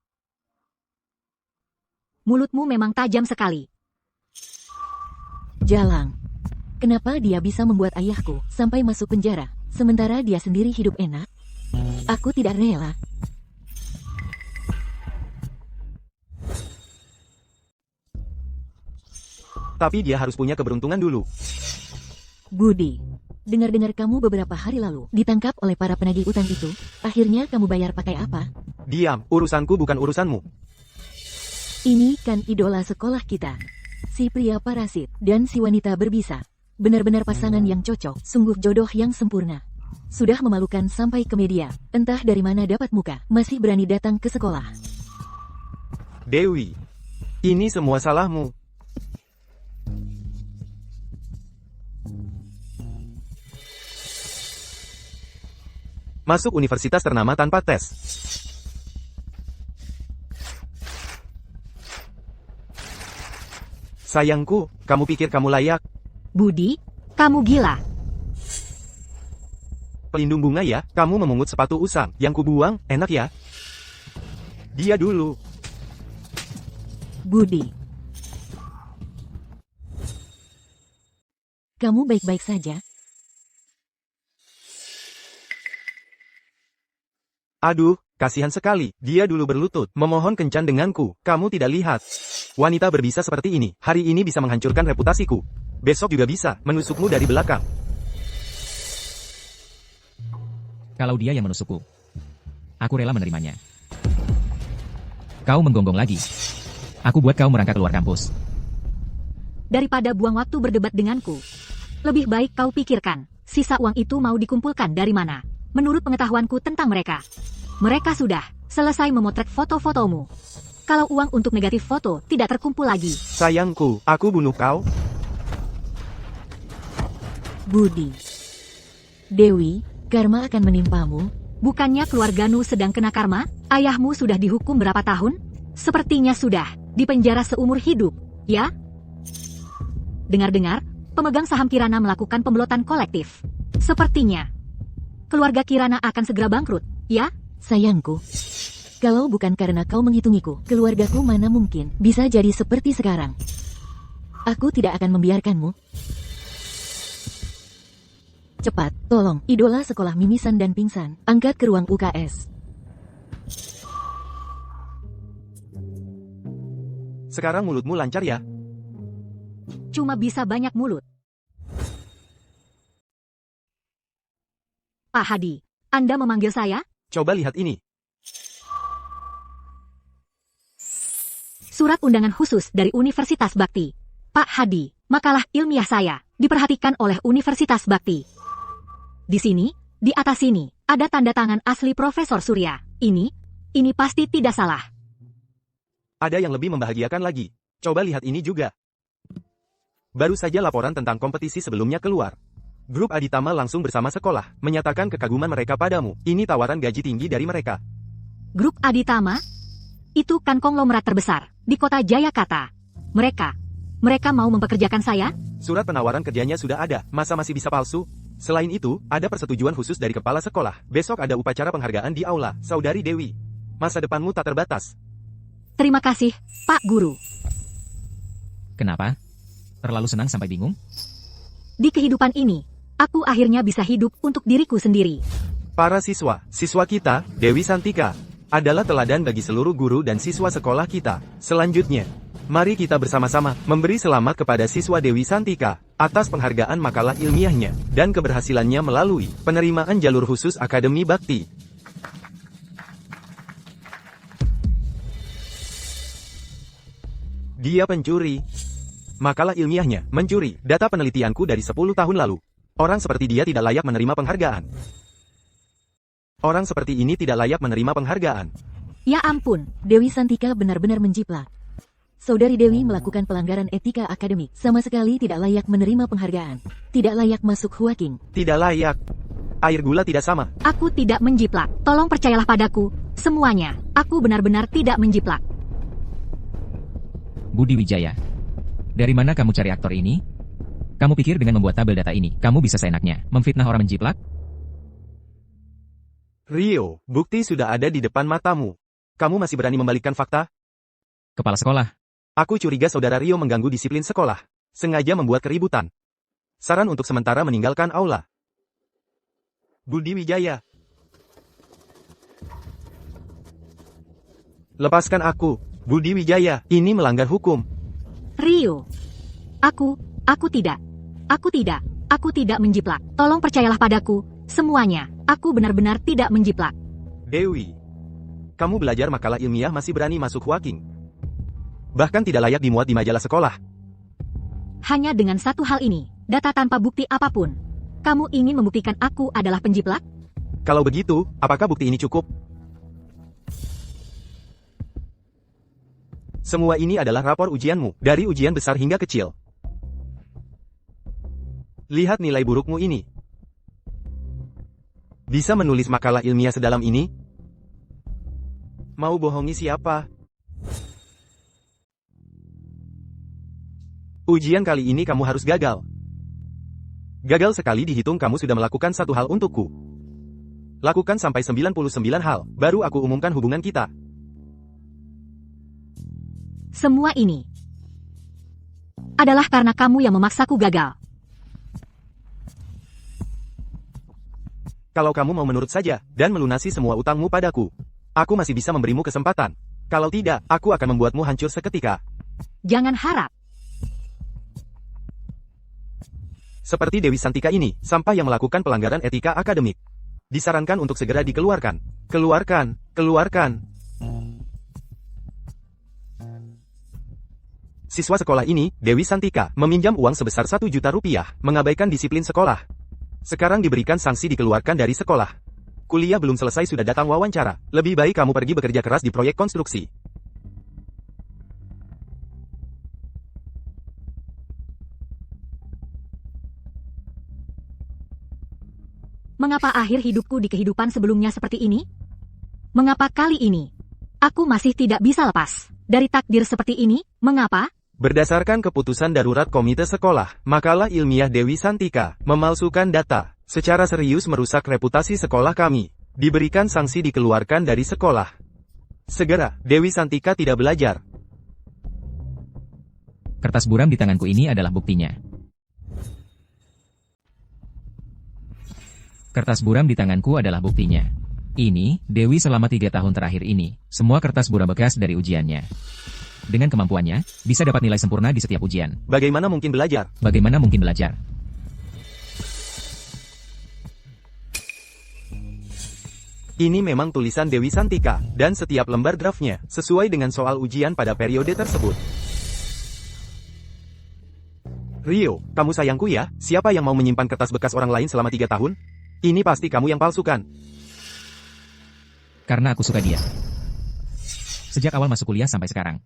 Mulutmu memang tajam sekali. Jalang. Kenapa dia bisa membuat ayahku sampai masuk penjara, sementara dia sendiri hidup enak? Aku tidak rela. Tapi dia harus punya keberuntungan dulu. Budi, dengar-dengar kamu beberapa hari lalu ditangkap oleh para penagih utang itu. Akhirnya kamu bayar pakai apa? Diam, urusanku bukan urusanmu. Ini kan idola sekolah kita. Si pria parasit dan si wanita berbisa. Benar-benar pasangan yang cocok, sungguh jodoh yang sempurna. Sudah memalukan sampai ke media. Entah dari mana dapat muka, masih berani datang ke sekolah. Dewi, ini semua salahmu. Masuk universitas ternama tanpa tes. Sayangku, kamu pikir kamu layak? Budi, kamu gila. Pelindung bunga ya, kamu memungut sepatu usang. Yang kubuang, enak ya? Dia dulu. Budi. Kamu baik-baik saja? Aduh, kasihan sekali. Dia dulu berlutut, memohon kencan denganku. Kamu tidak lihat. Wanita berbisa seperti ini, hari ini bisa menghancurkan reputasiku. Besok juga bisa, menusukmu dari belakang. Kalau dia yang menusukku, aku rela menerimanya. Kau menggonggong lagi. Aku buat kau merangkak keluar kampus. Daripada buang waktu berdebat denganku, lebih baik kau pikirkan, sisa uang itu mau dikumpulkan dari mana. Menurut pengetahuanku tentang mereka, mereka sudah selesai memotret foto-fotomu. Kalau uang untuk negatif foto tidak terkumpul lagi. Sayangku, aku bunuh kau. Budi. Dewi, karma akan menimpamu. Bukannya keluargamu sedang kena karma? Ayahmu sudah dihukum berapa tahun? Sepertinya sudah dipenjara seumur hidup, ya? Dengar-dengar, pemegang saham Kirana melakukan pembelotan kolektif. Sepertinya keluarga Kirana akan segera bangkrut, ya? Sayangku, kalau bukan karena kau menghitungiku, keluargaku mana mungkin bisa jadi seperti sekarang. Aku tidak akan membiarkanmu. Cepat, tolong, idola sekolah mimisan dan pingsan, angkat ke ruang UKS. Sekarang mulutmu lancar ya? Cuma bisa banyak mulut. Pak Hadi, Anda memanggil saya? Coba lihat ini. Surat undangan khusus dari Universitas Bakti. Pak Hadi, makalah ilmiah saya diperhatikan oleh Universitas Bakti. Di sini, di atas sini, ada tanda tangan asli Profesor Surya. Ini pasti tidak salah. Ada yang lebih membahagiakan lagi. Coba lihat ini juga. Baru saja laporan tentang kompetisi sebelumnya keluar. Grup Aditama langsung bersama sekolah, menyatakan kekaguman mereka padamu. Ini tawaran gaji tinggi dari mereka. Grup Aditama? Itu kan konglomerat terbesar di kota Jayakata. Mereka mau mempekerjakan saya? Surat penawaran kerjanya sudah ada, masa masih bisa palsu? Selain itu, ada persetujuan khusus dari kepala sekolah. Besok ada upacara penghargaan di aula, Saudari Dewi. Masa depanmu tak terbatas. Terima kasih, Pak Guru. Kenapa? Terlalu senang sampai bingung? Di kehidupan ini, aku akhirnya bisa hidup untuk diriku sendiri. Para siswa kita, Dewi Santika, adalah teladan bagi seluruh guru dan siswa sekolah kita. Selanjutnya, mari kita bersama-sama memberi selamat kepada siswa Dewi Santika atas penghargaan makalah ilmiahnya dan keberhasilannya melalui penerimaan jalur khusus Akademi Bakti. Dia pencuri. Makalah ilmiahnya mencuri data penelitianku dari 10 tahun lalu. Orang seperti dia tidak layak menerima penghargaan. Orang seperti ini tidak layak menerima penghargaan. Ya ampun, Dewi Santika benar-benar menjiplak. Saudari Dewi melakukan pelanggaran etika akademik, sama sekali tidak layak menerima penghargaan. Tidak layak masuk Huaking. Tidak layak. Air gula tidak sama. aku tidak menjiplak. Tolong percayalah padaku, semuanya. Aku benar-benar tidak menjiplak. Budi Wijaya. Dari mana kamu cari aktor ini? Kamu pikir dengan membuat tabel data ini, kamu bisa seenaknya memfitnah orang menjiplak? Rio, bukti sudah ada di depan matamu. Kamu masih berani membalikkan fakta? Kepala sekolah. Aku curiga saudara Rio mengganggu disiplin sekolah. Sengaja membuat keributan. Saran untuk sementara meninggalkan aula. Budi Wijaya. Lepaskan aku, Budi Wijaya. Ini melanggar hukum. Rio. Aku tidak menjiplak. Tolong percayalah padaku, semuanya. Aku benar-benar tidak menjiplak. Dewi. Kamu belajar makalah ilmiah masih berani masuk Huaking. Bahkan tidak layak dimuat di majalah sekolah. Hanya dengan satu hal ini, data tanpa bukti apapun. Kamu ingin membuktikan aku adalah penjiplak? Kalau begitu, apakah bukti ini cukup? Semua ini adalah rapor ujianmu, dari ujian besar hingga kecil. Lihat nilai burukmu ini. Bisa menulis makalah ilmiah sedalam ini? Mau bohongi siapa? Ujian kali ini kamu harus gagal. Gagal sekali dihitung kamu sudah melakukan satu hal untukku. Lakukan sampai 99 hal, baru aku umumkan hubungan kita. Semua ini adalah karena kamu yang memaksaku gagal. Kalau kamu mau menurut saja, dan melunasi semua utangmu padaku, aku masih bisa memberimu kesempatan. Kalau tidak, aku akan membuatmu hancur seketika. Jangan harap. Seperti Dewi Santika ini, sampah yang melakukan pelanggaran etika akademik. Disarankan untuk segera dikeluarkan. Keluarkan. Siswa sekolah ini, Dewi Santika, meminjam uang sebesar 1 juta rupiah, mengabaikan disiplin sekolah. Sekarang diberikan sanksi dikeluarkan dari sekolah. Kuliah belum selesai sudah datang wawancara. Lebih baik kamu pergi bekerja keras di proyek konstruksi. Mengapa akhir hidupku di kehidupan sebelumnya seperti ini? Mengapa kali ini aku masih tidak bisa lepas dari takdir seperti ini? Mengapa? Berdasarkan keputusan darurat komite sekolah, makalah ilmiah Dewi Santika memalsukan data, secara serius merusak reputasi sekolah kami. Diberikan sanksi dikeluarkan dari sekolah. Segera, Dewi Santika tidak belajar. Kertas buram di tanganku ini adalah buktinya. Kertas buram di tanganku adalah buktinya. Ini, Dewi selama 3 tahun terakhir ini, semua kertas buram bekas dari ujiannya. Dengan kemampuannya, bisa dapat nilai sempurna di setiap ujian. Bagaimana mungkin belajar? Bagaimana mungkin belajar? Ini memang tulisan Dewi Santika, dan setiap lembar draftnya, sesuai dengan soal ujian pada periode tersebut. Rio, kamu sayangku ya, siapa yang mau menyimpan kertas bekas orang lain selama 3 tahun? Ini pasti kamu yang palsukan. Karena aku suka dia. Sejak awal masuk kuliah sampai sekarang.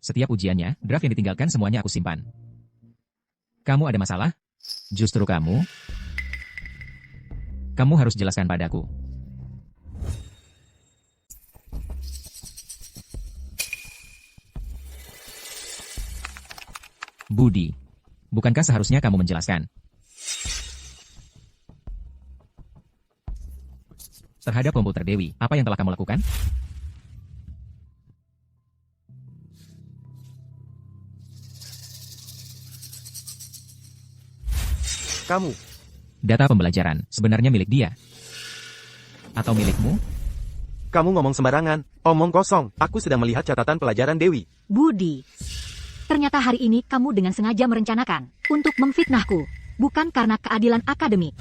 Setiap ujiannya, draft yang ditinggalkan semuanya aku simpan. Kamu ada masalah? Justru kamu? Kamu harus jelaskan padaku. Budi, bukankah seharusnya kamu menjelaskan? Terhadap komputer Dewi, apa yang telah kamu lakukan? Kamu, Data pembelajaran, sebenarnya milik dia? Atau milikmu? kamu ngomong sembarangan, omong kosong, aku sedang melihat catatan pelajaran Dewi. Budi, ternyata hari ini kamu dengan sengaja merencanakan untuk memfitnahku, bukan karena keadilan akademik,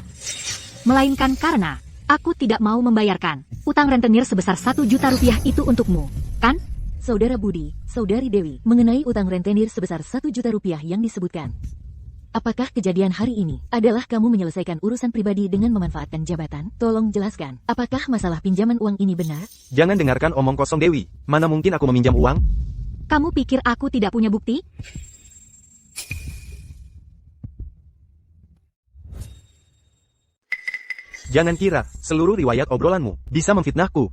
melainkan karena aku tidak mau membayarkan utang rentenir sebesar 1 juta rupiah itu untukmu, kan? Saudara Budi, Saudari Dewi, mengenai utang rentenir sebesar 1 juta rupiah yang disebutkan. Apakah kejadian hari ini adalah kamu menyelesaikan urusan pribadi dengan memanfaatkan jabatan? Tolong jelaskan, apakah masalah pinjaman uang ini benar? Jangan dengarkan omong kosong Dewi, mana mungkin aku meminjam uang? Kamu pikir aku tidak punya bukti? Jangan kira, seluruh riwayat obrolanmu bisa memfitnahku.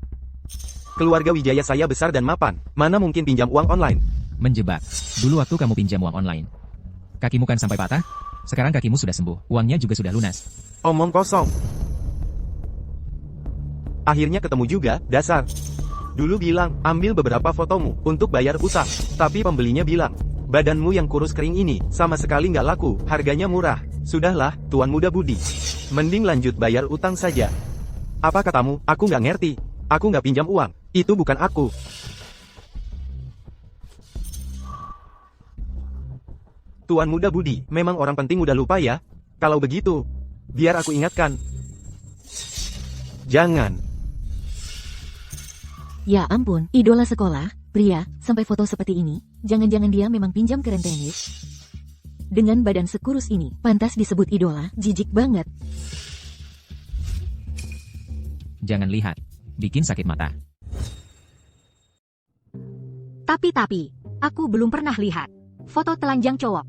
Keluarga Wijaya saya besar dan mapan, mana mungkin pinjam uang online? Menjebak. Dulu waktu kamu pinjam uang online. Kakimu kan sampai patah? Sekarang kakimu sudah sembuh, uangnya juga sudah lunas. Omong kosong. Akhirnya ketemu juga, dasar. Dulu bilang, ambil beberapa fotomu untuk bayar utang. Tapi pembelinya bilang, badanmu yang kurus kering ini, sama sekali nggak laku, harganya murah. Sudahlah, Tuan Muda Budi. Mending lanjut bayar utang saja. Apa katamu, aku nggak ngerti. Aku nggak pinjam uang, itu bukan aku. Tuan Muda Budi, memang orang penting udah lupa ya? Kalau begitu, biar aku ingatkan. Jangan. Ya ampun, idola sekolah, pria, sampai foto seperti ini, jangan-jangan dia memang pinjam ke rentenir. Dengan badan sekurus ini, pantas disebut idola, jijik banget. Jangan lihat. Bikin sakit mata. Tapi, aku belum pernah lihat foto telanjang cowok.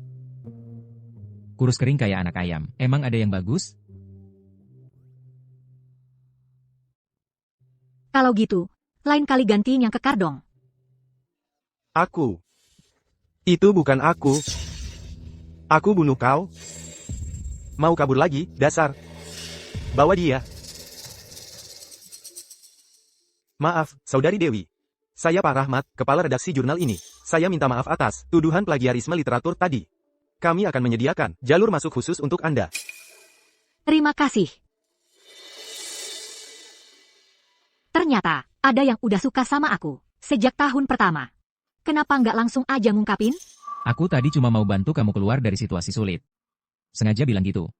Kurus kering kayak anak ayam. Emang ada yang bagus? Kalau gitu, lain kali gantiin yang kekar dong. Aku. Itu bukan aku. Aku bunuh kau. Mau kabur lagi, dasar. Bawa dia. Maaf, Saudari Dewi. Saya Pak Rahmat, kepala redaksi jurnal ini. Saya minta maaf atas tuduhan plagiarisme literatur tadi. Kami akan menyediakan jalur masuk khusus untuk Anda. Terima kasih. Ternyata, ada yang udah suka sama aku sejak tahun pertama. Kenapa nggak langsung aja ngungkapin? Aku tadi cuma mau bantu kamu keluar dari situasi sulit. Sengaja bilang gitu.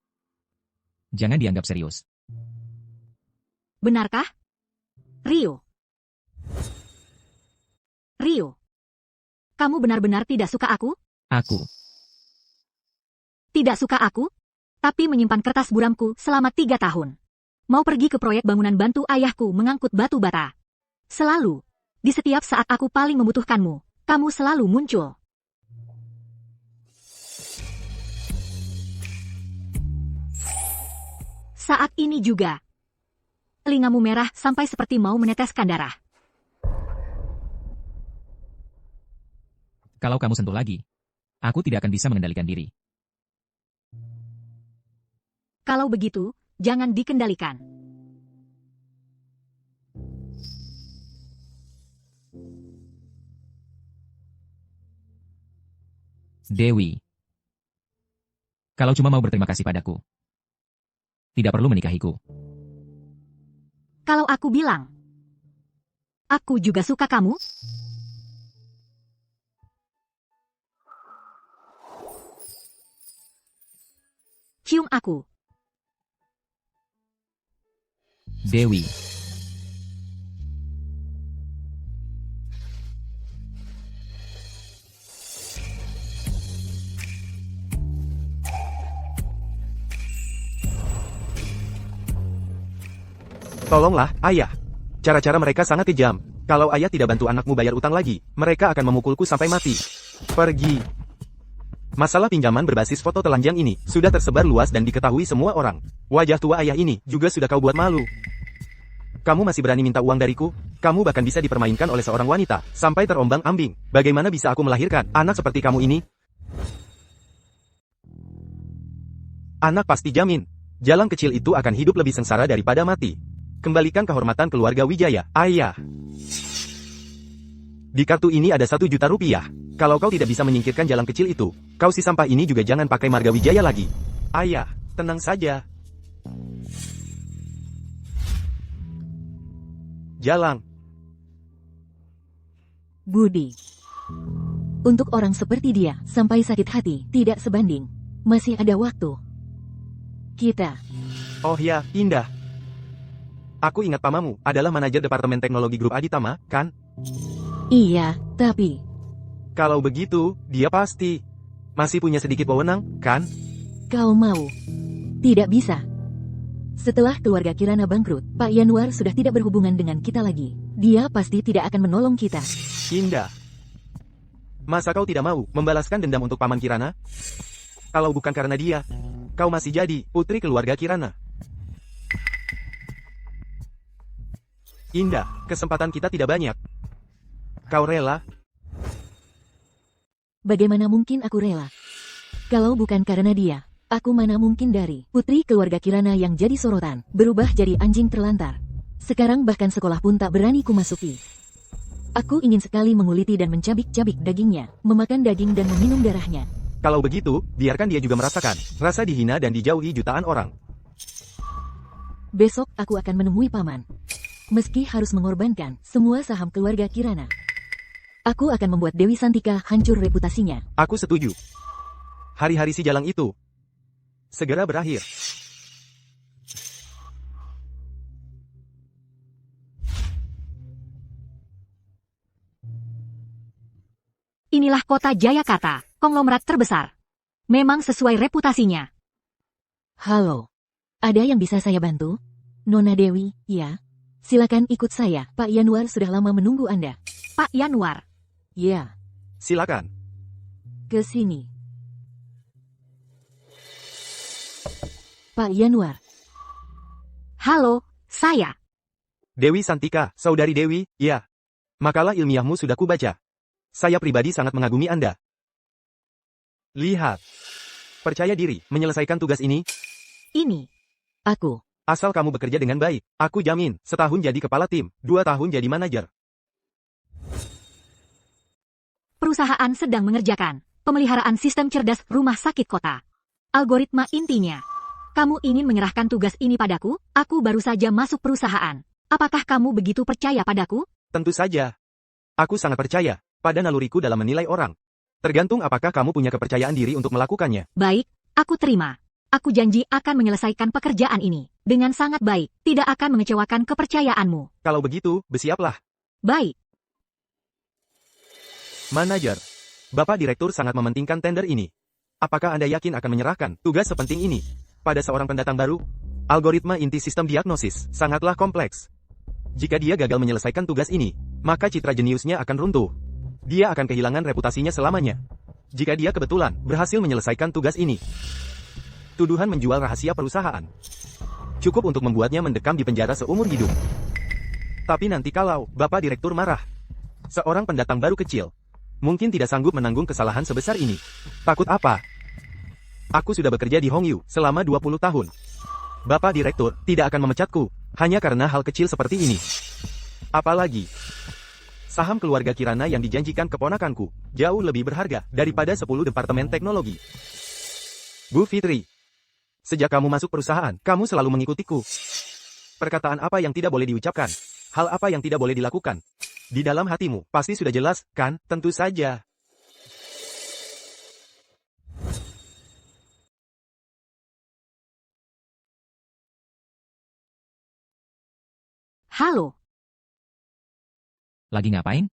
Jangan dianggap serius. Benarkah? Rio. Rio. Kamu benar-benar tidak suka aku? Aku. Tidak suka aku? Tapi menyimpan kertas buramku selama 3 tahun. Mau pergi ke proyek bangunan bantu ayahku mengangkut batu bata. Selalu. Di setiap saat aku paling membutuhkanmu, kamu selalu muncul. Saat ini juga. Telingamu merah sampai seperti mau meneteskan darah. Kalau kamu sentuh lagi, aku tidak akan bisa mengendalikan diri. Kalau begitu, jangan dikendalikan. Dewi. Kalau cuma mau berterima kasih padaku, tidak perlu menikahiku. Kalau aku bilang, aku juga suka kamu? aku. Dewi. Tolonglah, ayah. Cara-cara mereka sangat kejam. Kalau ayah tidak bantu anakmu bayar utang lagi, mereka akan memukulku sampai mati. Pergi. Masalah pinjaman berbasis foto telanjang ini sudah tersebar luas dan diketahui semua orang. Wajah tua ayah ini juga sudah kau buat malu. Kamu masih berani minta uang dariku? Kamu bahkan bisa dipermainkan oleh seorang wanita, sampai terombang-ambing. Bagaimana bisa aku melahirkan anak seperti kamu ini? Anak pasti jamin. Jalang kecil itu akan hidup lebih sengsara daripada mati. Kembalikan kehormatan keluarga Wijaya, ayah. Di kartu ini ada 1 juta rupiah. Kalau kau tidak bisa menyingkirkan jalang kecil itu, kau si sampah ini juga jangan pakai marga Wijaya lagi. Ayah, tenang saja. Jalang. Budi. Untuk orang seperti dia, sampai sakit hati, tidak sebanding. Masih ada waktu. Kita. Oh ya, Indah. Aku ingat pamamu adalah manajer Departemen Teknologi Grup Aditama, kan? Iya, tapi... Kalau begitu, dia pasti masih punya sedikit wewenang, kan? Kau mau? Tidak bisa. Setelah keluarga Kirana bangkrut, Pak Yanuar sudah tidak berhubungan dengan kita lagi. Dia pasti tidak akan menolong kita. Indah. Masa kau tidak mau membalaskan dendam untuk Paman Kirana? Kalau bukan karena dia, kau masih jadi putri keluarga Kirana. Indah, kesempatan kita tidak banyak. Kau rela? Bagaimana mungkin aku rela? Kalau bukan karena dia, aku mana mungkin dari putri keluarga Kirana yang jadi sorotan, berubah jadi anjing terlantar. Sekarang bahkan sekolah pun tak berani ku masuki. Aku ingin sekali menguliti dan mencabik-cabik dagingnya, memakan daging dan meminum darahnya. Kalau begitu, biarkan dia juga merasakan rasa dihina dan dijauhi jutaan orang. Besok aku akan menemui paman. Meski harus mengorbankan semua saham keluarga Kirana. Aku akan membuat Dewi Santika hancur reputasinya. Aku setuju. Hari-hari si jalang itu segera berakhir. Inilah kota Jayakarta, konglomerat terbesar. Memang sesuai reputasinya. Halo. Ada yang bisa saya bantu? Nona Dewi, ya. Silakan ikut saya, Pak Yanuar sudah lama menunggu Anda. Pak Yanuar. Ya, Silakan. ke sini. Pak Yanuar. Halo, saya. Dewi Santika, saudari Dewi, ya. Makalah ilmiahmu sudah kubaca. Saya pribadi sangat mengagumi Anda. Lihat. Percaya diri, menyelesaikan tugas ini. Ini. Aku. Asal kamu bekerja dengan baik, aku jamin, setahun jadi kepala tim, 2 tahun jadi manajer. Perusahaan sedang mengerjakan pemeliharaan sistem cerdas rumah sakit kota. Algoritma intinya. Kamu ingin menyerahkan tugas ini padaku? Aku baru saja masuk perusahaan. Apakah kamu begitu percaya padaku? Tentu saja. Aku sangat percaya pada naluriku dalam menilai orang. Tergantung apakah kamu punya kepercayaan diri untuk melakukannya. Baik, aku terima. Aku janji akan menyelesaikan pekerjaan ini dengan sangat baik, tidak akan mengecewakan kepercayaanmu. Kalau begitu, bersiaplah. Baik. Manajer. Bapak Direktur sangat mementingkan tender ini. Apakah Anda yakin akan menyerahkan tugas sepenting ini pada seorang pendatang baru? Algoritma inti sistem diagnosis sangatlah kompleks. Jika dia gagal menyelesaikan tugas ini, maka citra jeniusnya akan runtuh. Dia akan kehilangan reputasinya selamanya. Jika dia kebetulan berhasil menyelesaikan tugas ini, tuduhan menjual rahasia perusahaan cukup untuk membuatnya mendekam di penjara seumur hidup. Tapi nanti kalau Bapak Direktur marah, seorang pendatang baru kecil mungkin tidak sanggup menanggung kesalahan sebesar ini. Takut apa? Aku sudah bekerja di Hongyu selama 20 tahun. Bapak Direktur tidak akan memecatku hanya karena hal kecil seperti ini. Apalagi saham keluarga Kirana yang dijanjikan keponakanku jauh lebih berharga daripada 10 departemen teknologi. Bu Fitri, sejak kamu masuk perusahaan, kamu selalu mengikutiku. Perkataan apa yang tidak boleh diucapkan? Hal apa yang tidak boleh dilakukan? Di dalam hatimu, pasti sudah jelas, kan? Tentu saja. Halo, Lagi ngapain?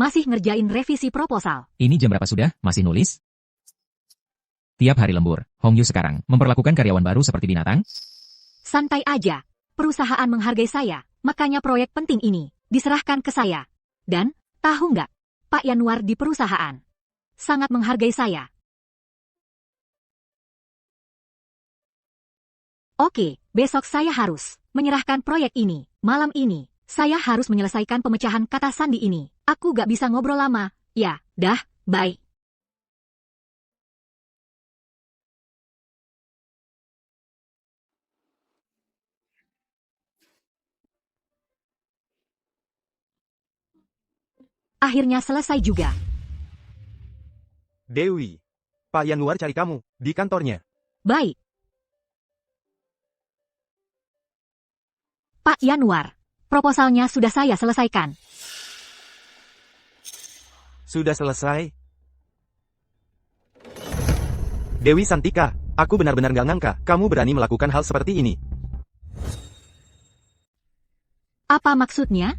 masih ngerjain revisi proposal. Ini jam berapa sudah? Masih nulis? Tiap hari lembur, Hongyu sekarang memperlakukan karyawan baru seperti binatang? Santai aja. Perusahaan menghargai saya, makanya proyek penting ini diserahkan ke saya. Dan, tahu nggak, Pak Yanuar di perusahaan sangat menghargai saya. Oke, besok saya harus menyerahkan proyek ini. Malam ini, saya harus menyelesaikan pemecahan kata sandi ini. Aku gak bisa ngobrol lama. Ya, dah, bye. Akhirnya selesai juga. Dewi, Pak Yanuar cari kamu di kantornya. Baik. Pak Yanuar, proposalnya sudah saya selesaikan. Sudah selesai? Dewi Santika, aku benar-benar gak ngangka kamu berani melakukan hal seperti ini. Apa maksudnya?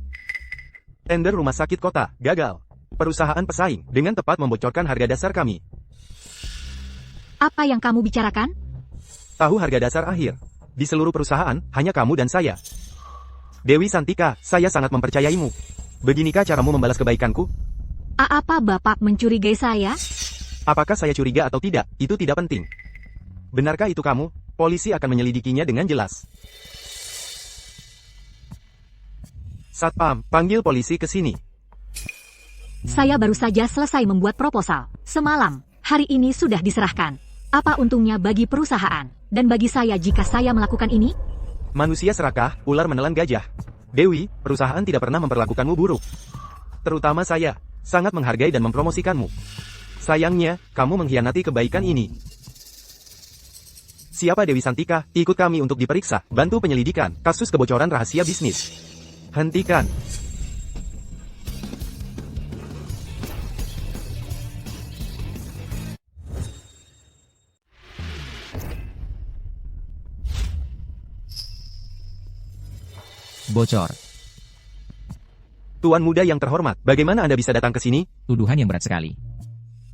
Tender rumah sakit kota, gagal. Perusahaan pesaing dengan tepat membocorkan harga dasar kami. Apa yang kamu bicarakan? Tahu harga dasar akhir. Di seluruh perusahaan, hanya kamu dan saya. Dewi Santika, saya sangat mempercayaimu. Beginikah caramu membalas kebaikanku? Apa Bapak mencurigai saya? Apakah saya curiga atau tidak, itu tidak penting. Benarkah itu kamu? Polisi akan menyelidikinya dengan jelas. Satpam, panggil polisi ke sini. Saya baru saja selesai membuat proposal. Semalam, hari ini sudah diserahkan. Apa untungnya bagi perusahaan? Dan bagi saya jika saya melakukan ini? Manusia serakah, ular menelan gajah. Dewi, perusahaan tidak pernah memperlakukanmu buruk. Terutama saya, sangat menghargai dan mempromosikanmu. Sayangnya, kamu mengkhianati kebaikan ini. Siapa Dewi Santika? Ikut kami untuk diperiksa, bantu penyelidikan, kasus kebocoran rahasia bisnis. Hentikan. Bocor. Tuan muda yang terhormat, bagaimana Anda bisa datang ke sini? Tuduhan yang berat sekali.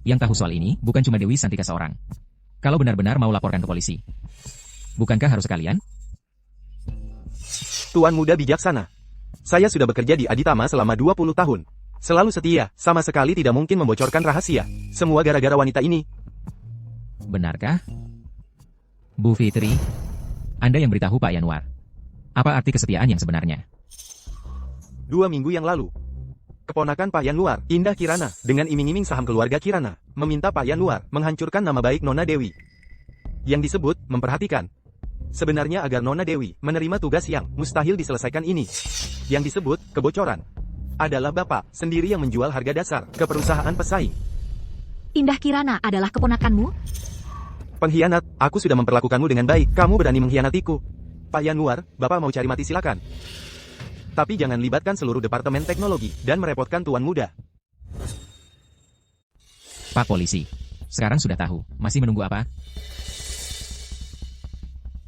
Yang tahu soal ini bukan cuma Dewi Santika seorang. Kalau benar-benar mau laporkan ke polisi, bukankah harus sekalian? Tuan muda bijaksana. Saya sudah bekerja di Aditama selama 20 tahun. Selalu setia, sama sekali tidak mungkin membocorkan rahasia. Semua gara-gara wanita ini. Benarkah? Bu Fitri, Anda yang beritahu Pak Yanuar. Apa arti kesetiaan yang sebenarnya? 2 minggu yang lalu, keponakan Pak Yanuar, Indah Kirana, dengan iming-iming saham keluarga Kirana, meminta Pak Yanuar menghancurkan nama baik Nona Dewi. Yang disebut, memperhatikan. Sebenarnya agar Nona Dewi menerima tugas yang mustahil diselesaikan ini. Yang disebut, kebocoran. Adalah Bapak sendiri yang menjual harga dasar ke perusahaan pesaing. Indah Kirana adalah keponakanmu? Pengkhianat, aku sudah memperlakukanmu dengan baik, kamu berani mengkhianatiku. Pak Yanuar, Bapak mau cari mati silakan. Tapi jangan libatkan seluruh departemen teknologi dan merepotkan Tuan Muda. Pak Polisi, sekarang sudah tahu, masih menunggu apa?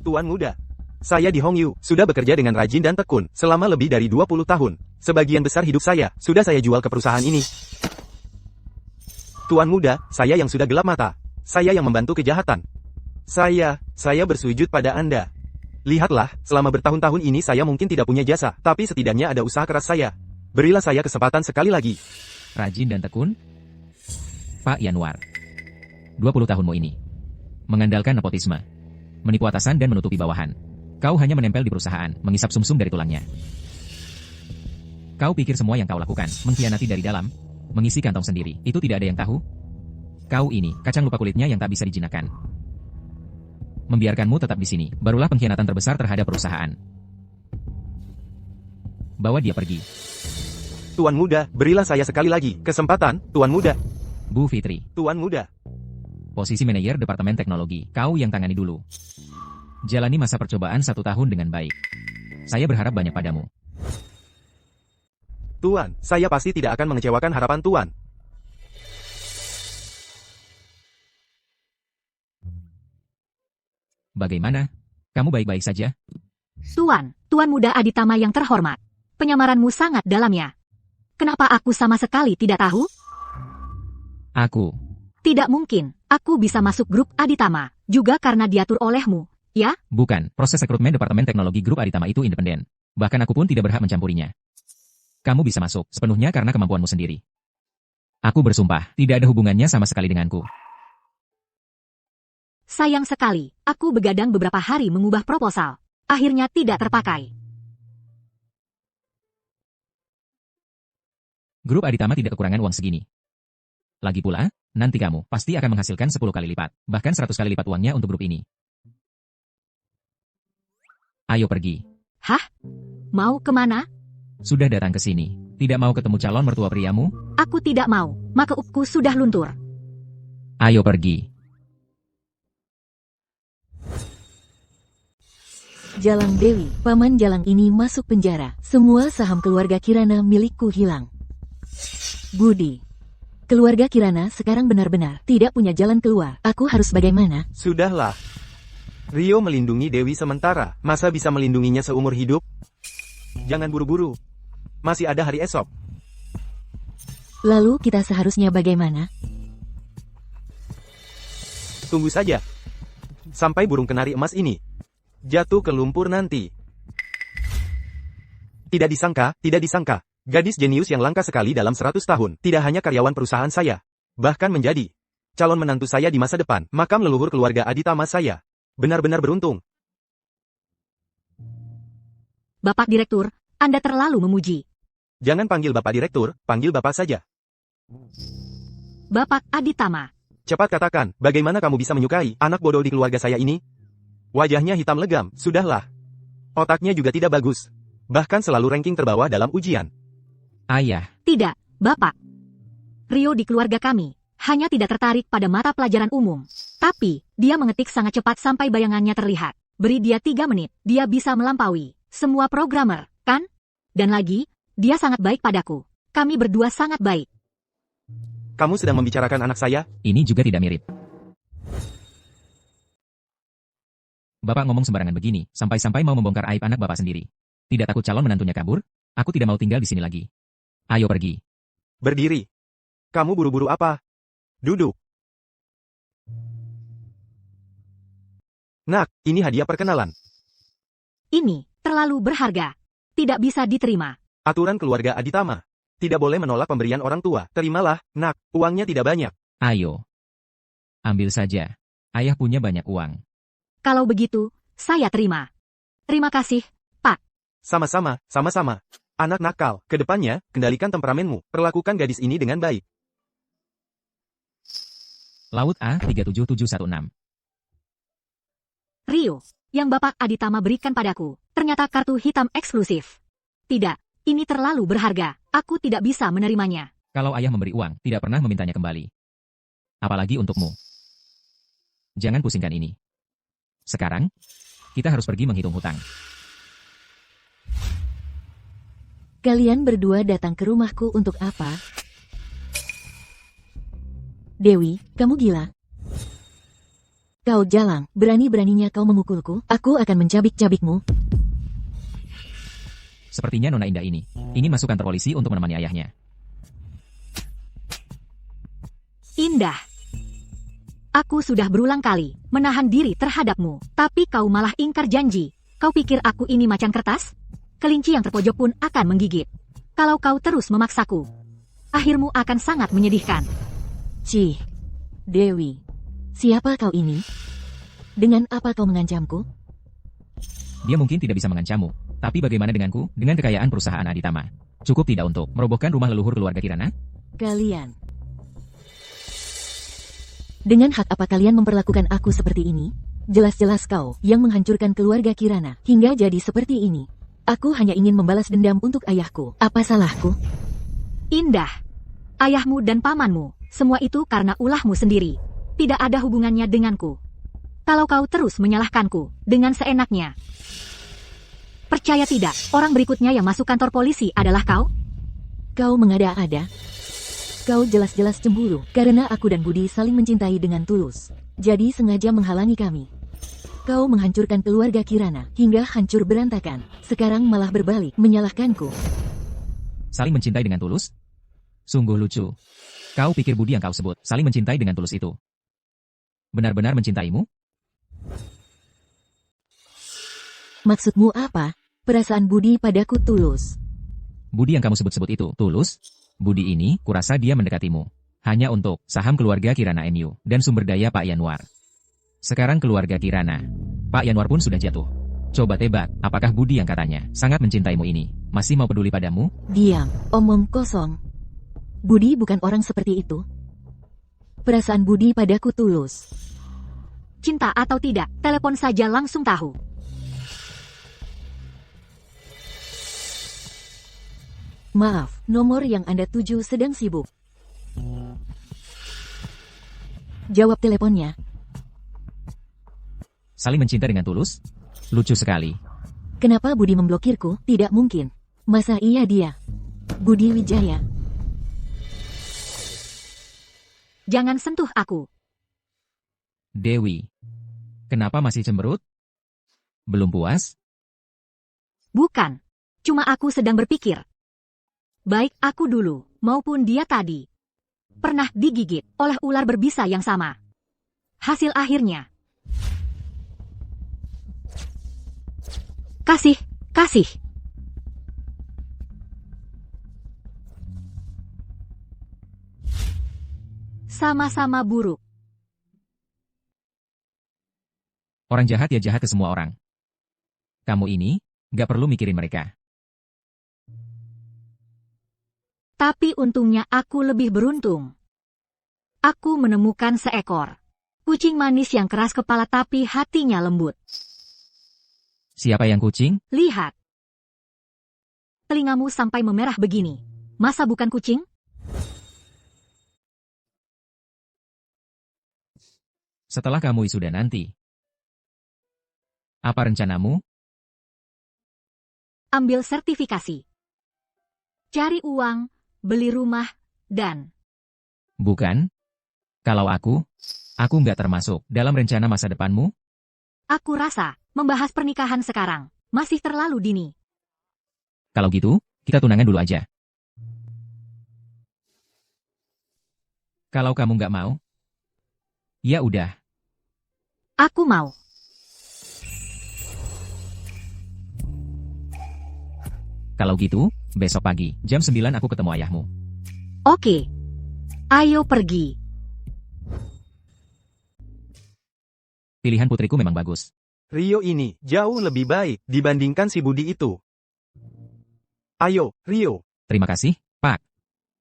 Tuan Muda, saya di Hongyu, sudah bekerja dengan rajin dan tekun, selama lebih dari 20 tahun. Sebagian besar hidup saya, sudah saya jual ke perusahaan ini. Tuan Muda, saya yang sudah gelap mata. Saya yang membantu kejahatan. Saya bersujud pada Anda. Lihatlah, selama bertahun-tahun ini saya mungkin tidak punya jasa, tapi setidaknya ada usaha keras saya. Berilah saya kesempatan sekali lagi. Rajin dan tekun? Pak Yanuar, 20 tahunmu ini mengandalkan nepotisme, menipu atasan dan menutupi bawahan. Kau hanya menempel di perusahaan, mengisap sumsum dari tulangnya. Kau pikir semua yang kau lakukan, mengkhianati dari dalam, mengisi kantong sendiri, itu tidak ada yang tahu? Kau ini, kacang lupa kulitnya yang tak bisa dijinakkan. Membiarkanmu tetap di sini, barulah pengkhianatan terbesar terhadap perusahaan. Bawa dia pergi. Tuan Muda, berilah saya sekali lagi kesempatan, Tuan Muda. Bu Fitri, Tuan Muda. posisi manajer Departemen Teknologi, kau yang tangani dulu. Jalani masa percobaan 1 tahun dengan baik. Saya berharap banyak padamu. Tuan, saya pasti tidak akan mengecewakan harapan Tuan. Bagaimana? Kamu baik-baik saja? Tuan muda Aditama yang terhormat. Penyamaranmu sangat dalamnya. Kenapa aku sama sekali tidak tahu? Aku. Tidak mungkin, aku bisa masuk grup Aditama, juga karena diatur olehmu, ya? Bukan, proses rekrutmen Departemen Teknologi Grup Aditama itu independen. Bahkan aku pun tidak berhak mencampurinya. Kamu bisa masuk, sepenuhnya karena kemampuanmu sendiri. Aku bersumpah, tidak ada hubungannya sama sekali denganku. Sayang sekali, aku begadang beberapa hari mengubah proposal. Akhirnya tidak terpakai. Grup Aditama tidak kekurangan uang segini. Lagi pula, nanti kamu pasti akan menghasilkan 10 kali lipat, bahkan 100 kali lipat uangnya untuk grup ini. Ayo pergi. Hah? Mau kemana? Sudah datang ke sini. Tidak mau ketemu calon mertua priamu? Aku tidak mau, maka upku sudah luntur. Ayo pergi. Jalang Dewi, paman Jalang ini masuk penjara. Semua saham keluarga Kirana milikku hilang. Budi. Keluarga Kirana sekarang benar-benar tidak punya jalan keluar. Aku harus bagaimana? Sudahlah. Rio melindungi Dewi sementara. Masa bisa melindunginya seumur hidup? Jangan buru-buru. Masih ada hari esok. Lalu kita seharusnya bagaimana? Tunggu saja. Sampai burung kenari emas ini jatuh ke lumpur nanti. Tidak disangka. Gadis jenius yang langka sekali dalam 100 tahun. Tidak hanya karyawan perusahaan saya. Bahkan menjadi calon menantu saya di masa depan. Makam leluhur keluarga Aditama saya. Benar-benar beruntung. Bapak Direktur, Anda terlalu memuji. Jangan panggil Bapak Direktur, panggil Bapak saja. Bapak Aditama. Cepat katakan, bagaimana kamu bisa menyukai anak bodoh di keluarga saya ini? Wajahnya hitam legam, sudahlah. Otaknya juga tidak bagus. Bahkan selalu ranking terbawah dalam ujian. Ayah. Tidak, Bapak. Rio di keluarga kami hanya tidak tertarik pada mata pelajaran umum. Tapi, dia mengetik sangat cepat sampai bayangannya terlihat. Beri dia 3 menit, dia bisa melampaui semua programmer, kan? Dan lagi, dia sangat baik padaku. Kami berdua sangat baik. Kamu sedang membicarakan anak saya? Ini juga tidak mirip. Bapak ngomong sembarangan begini, sampai-sampai mau membongkar aib anak Bapak sendiri. Tidak takut calon menantunya kabur? Aku tidak mau tinggal di sini lagi. Ayo pergi. Berdiri. Kamu buru-buru apa? Duduk. Nak, ini hadiah perkenalan. Ini terlalu berharga. Tidak bisa diterima. Aturan keluarga Aditama. Tidak boleh menolak pemberian orang tua. Terimalah, nak, uangnya tidak banyak. Ayo. Ambil saja. Ayah punya banyak uang. Kalau begitu, saya terima. Terima kasih, Pak. Sama-sama. Anak nakal, kedepannya, kendalikan temperamenmu. Perlakukan gadis ini dengan baik. Laut A37716. Rio, yang Bapak Aditama berikan padaku, ternyata kartu hitam eksklusif. Tidak, ini terlalu berharga. Aku tidak bisa menerimanya. Kalau ayah memberi uang, tidak pernah memintanya kembali. Apalagi untukmu. Jangan pusingkan ini. Sekarang, kita harus pergi menghitung hutang. Kalian berdua datang ke rumahku untuk apa? Dewi, kamu gila. Kau Jalang, berani-beraninya kau memukulku. Aku akan mencabik-cabikmu. Sepertinya Nona Indah ini masuk kantor polisi untuk menemani ayahnya. Indah. Aku sudah berulang kali menahan diri terhadapmu, tapi kau malah ingkar janji. Kau pikir aku ini macan kertas? Kelinci yang terpojok pun akan menggigit. Kalau kau terus memaksaku, akhirmu akan sangat menyedihkan. Cih, Dewi, siapa kau ini? Dengan apa kau mengancamku? Dia mungkin tidak bisa mengancammu, tapi bagaimana denganku, dengan kekayaan perusahaan Aditama? Cukup tidak untuk merobohkan rumah leluhur keluarga Kirana? Kalian. Dengan hak apa kalian memperlakukan aku seperti ini? Jelas-jelas kau yang menghancurkan keluarga Kirana hingga jadi seperti ini. Aku hanya ingin membalas dendam untuk ayahku. Apa salahku? Indah. Ayahmu dan pamanmu, semua itu karena ulahmu sendiri. Tidak ada hubungannya denganku. Kalau kau terus menyalahkanku dengan seenaknya. Percaya tidak, orang berikutnya yang masuk kantor polisi adalah kau? Kau mengada-ada. Kau jelas-jelas cemburu karena aku dan Budi saling mencintai dengan tulus. Jadi sengaja menghalangi kami. Kau menghancurkan keluarga Kirana hingga hancur berantakan. Sekarang malah berbalik menyalahkanku. Saling mencintai dengan tulus? Sungguh lucu. Kau pikir budi yang kau sebut saling mencintai dengan tulus itu benar-benar mencintaimu? Maksudmu apa? Perasaan budi padaku tulus. Budi yang kamu sebut-sebut itu tulus? Budi ini, kurasa dia mendekatimu. Hanya untuk saham keluarga Kirana MU dan sumber daya Pak Yanwar. Sekarang keluarga Kirana. Pak Yanwar pun sudah jatuh. Coba tebak, apakah budi yang katanya sangat mencintaimu ini masih mau peduli padamu? Diam, omong kosong. Budi bukan orang seperti itu. Perasaan budi padaku tulus. Cinta atau tidak, telepon saja langsung tahu. Maaf, nomor yang Anda tuju sedang sibuk. Jawab teleponnya. Saling mencinta dengan tulus? Lucu sekali. Kenapa Budi memblokirku? Tidak mungkin. Masa iya dia? Budi Wijaya. Jangan sentuh aku. Dewi. Kenapa masih cemberut? Belum puas? Bukan. Cuma aku sedang berpikir. Baik aku dulu, maupun dia tadi. Pernah digigit oleh ular berbisa yang sama. Hasil akhirnya. Kasih. Sama-sama buruk. Orang jahat ya jahat ke semua orang. Kamu ini, gak perlu mikirin mereka. Tapi untungnya aku lebih beruntung. Aku menemukan seekor kucing manis yang keras kepala tapi hatinya lembut. Siapa yang kucing? Lihat. Telingamu sampai memerah begini. Masa bukan kucing? Setelah kamu wisuda nanti. Apa rencanamu? Ambil sertifikasi. Cari uang, beli rumah, dan... Bukan? Kalau aku nggak termasuk dalam rencana masa depanmu? Aku rasa, membahas pernikahan sekarang, masih terlalu dini. Kalau gitu, kita tunangan dulu aja. Kalau kamu nggak mau, ya udah. Aku mau. Kalau gitu, besok pagi, jam 9 aku ketemu ayahmu. Oke. Ayo pergi. Pilihan putriku memang bagus. Rio ini jauh lebih baik dibandingkan si Budi itu. Ayo, Rio. Terima kasih, Pak.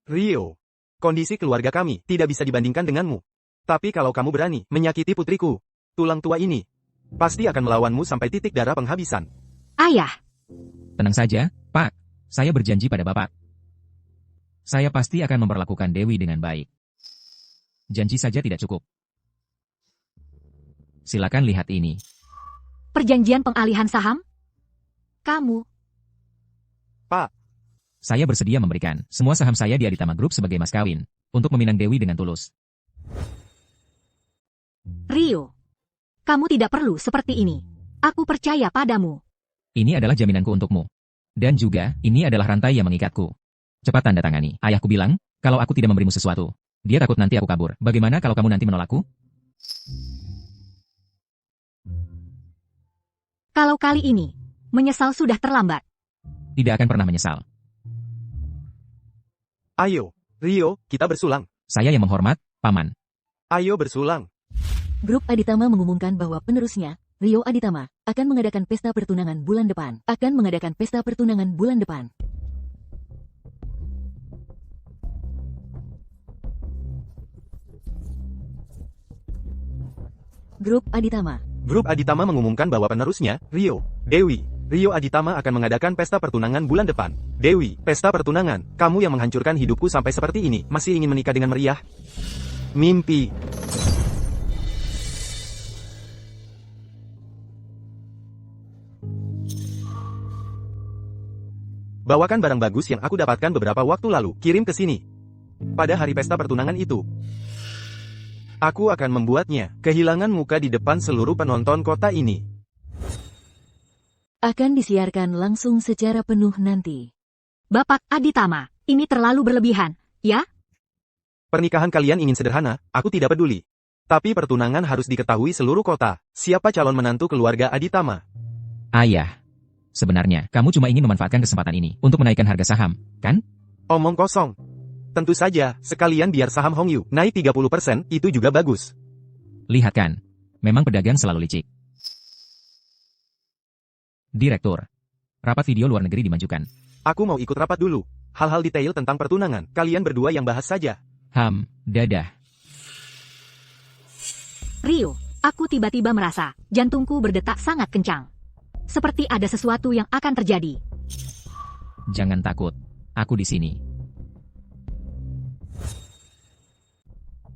Rio. Kondisi keluarga kami tidak bisa dibandingkan denganmu. Tapi kalau kamu berani menyakiti putriku, tulang tua ini pasti akan melawanmu sampai titik darah penghabisan. Ayah. Tenang saja, Pak. Saya berjanji pada Bapak. Saya pasti akan memperlakukan Dewi dengan baik. Janji saja tidak cukup. Silakan lihat ini. Perjanjian pengalihan saham? Kamu. Pak. Saya bersedia memberikan semua saham saya di Aditama Group sebagai mas kawin untuk meminang Dewi dengan tulus. Rio. Kamu tidak perlu seperti ini. Aku percaya padamu. Ini adalah jaminanku untukmu. Dan juga, ini adalah rantai yang mengikatku. Cepat tanda tangani. Ayahku bilang, kalau aku tidak memberimu sesuatu, dia takut nanti aku kabur. Bagaimana kalau kamu nanti menolakku? Kalau kali ini, menyesal sudah terlambat. Tidak akan pernah menyesal. Ayo, Rio, kita bersulang. Saya yang menghormat, Paman. Ayo bersulang. Grup Aditama mengumumkan bahwa penerusnya, Rio Aditama, akan mengadakan pesta pertunangan bulan depan. Grup Aditama. Grup Aditama mengumumkan bahwa penerusnya, Rio, Dewi. Rio Aditama akan mengadakan pesta pertunangan bulan depan. Dewi, pesta pertunangan. Kamu yang menghancurkan hidupku sampai seperti ini, masih ingin menikah dengan meriah? Mimpi. Bawakan barang bagus yang aku dapatkan beberapa waktu lalu, kirim ke sini. Pada hari pesta pertunangan itu. Aku akan membuatnya kehilangan muka di depan seluruh penonton kota ini. Akan disiarkan langsung secara penuh nanti. Bapak Aditama, ini terlalu berlebihan, ya? Pernikahan kalian ingin sederhana, aku tidak peduli. Tapi pertunangan harus diketahui seluruh kota. Siapa calon menantu keluarga Aditama? Ayah. Sebenarnya, kamu cuma ingin memanfaatkan kesempatan ini untuk menaikkan harga saham, kan? Omong kosong. Tentu saja, sekalian biar saham Hongyu naik 30%, itu juga bagus. Lihat kan, memang pedagang selalu licik. Direktur, rapat video luar negeri dimajukan. Aku mau ikut rapat dulu. Hal-hal detail tentang pertunangan, kalian berdua yang bahas saja. Dadah. Rio, aku tiba-tiba merasa jantungku berdetak sangat kencang. Seperti ada sesuatu yang akan terjadi. Jangan takut, aku di sini.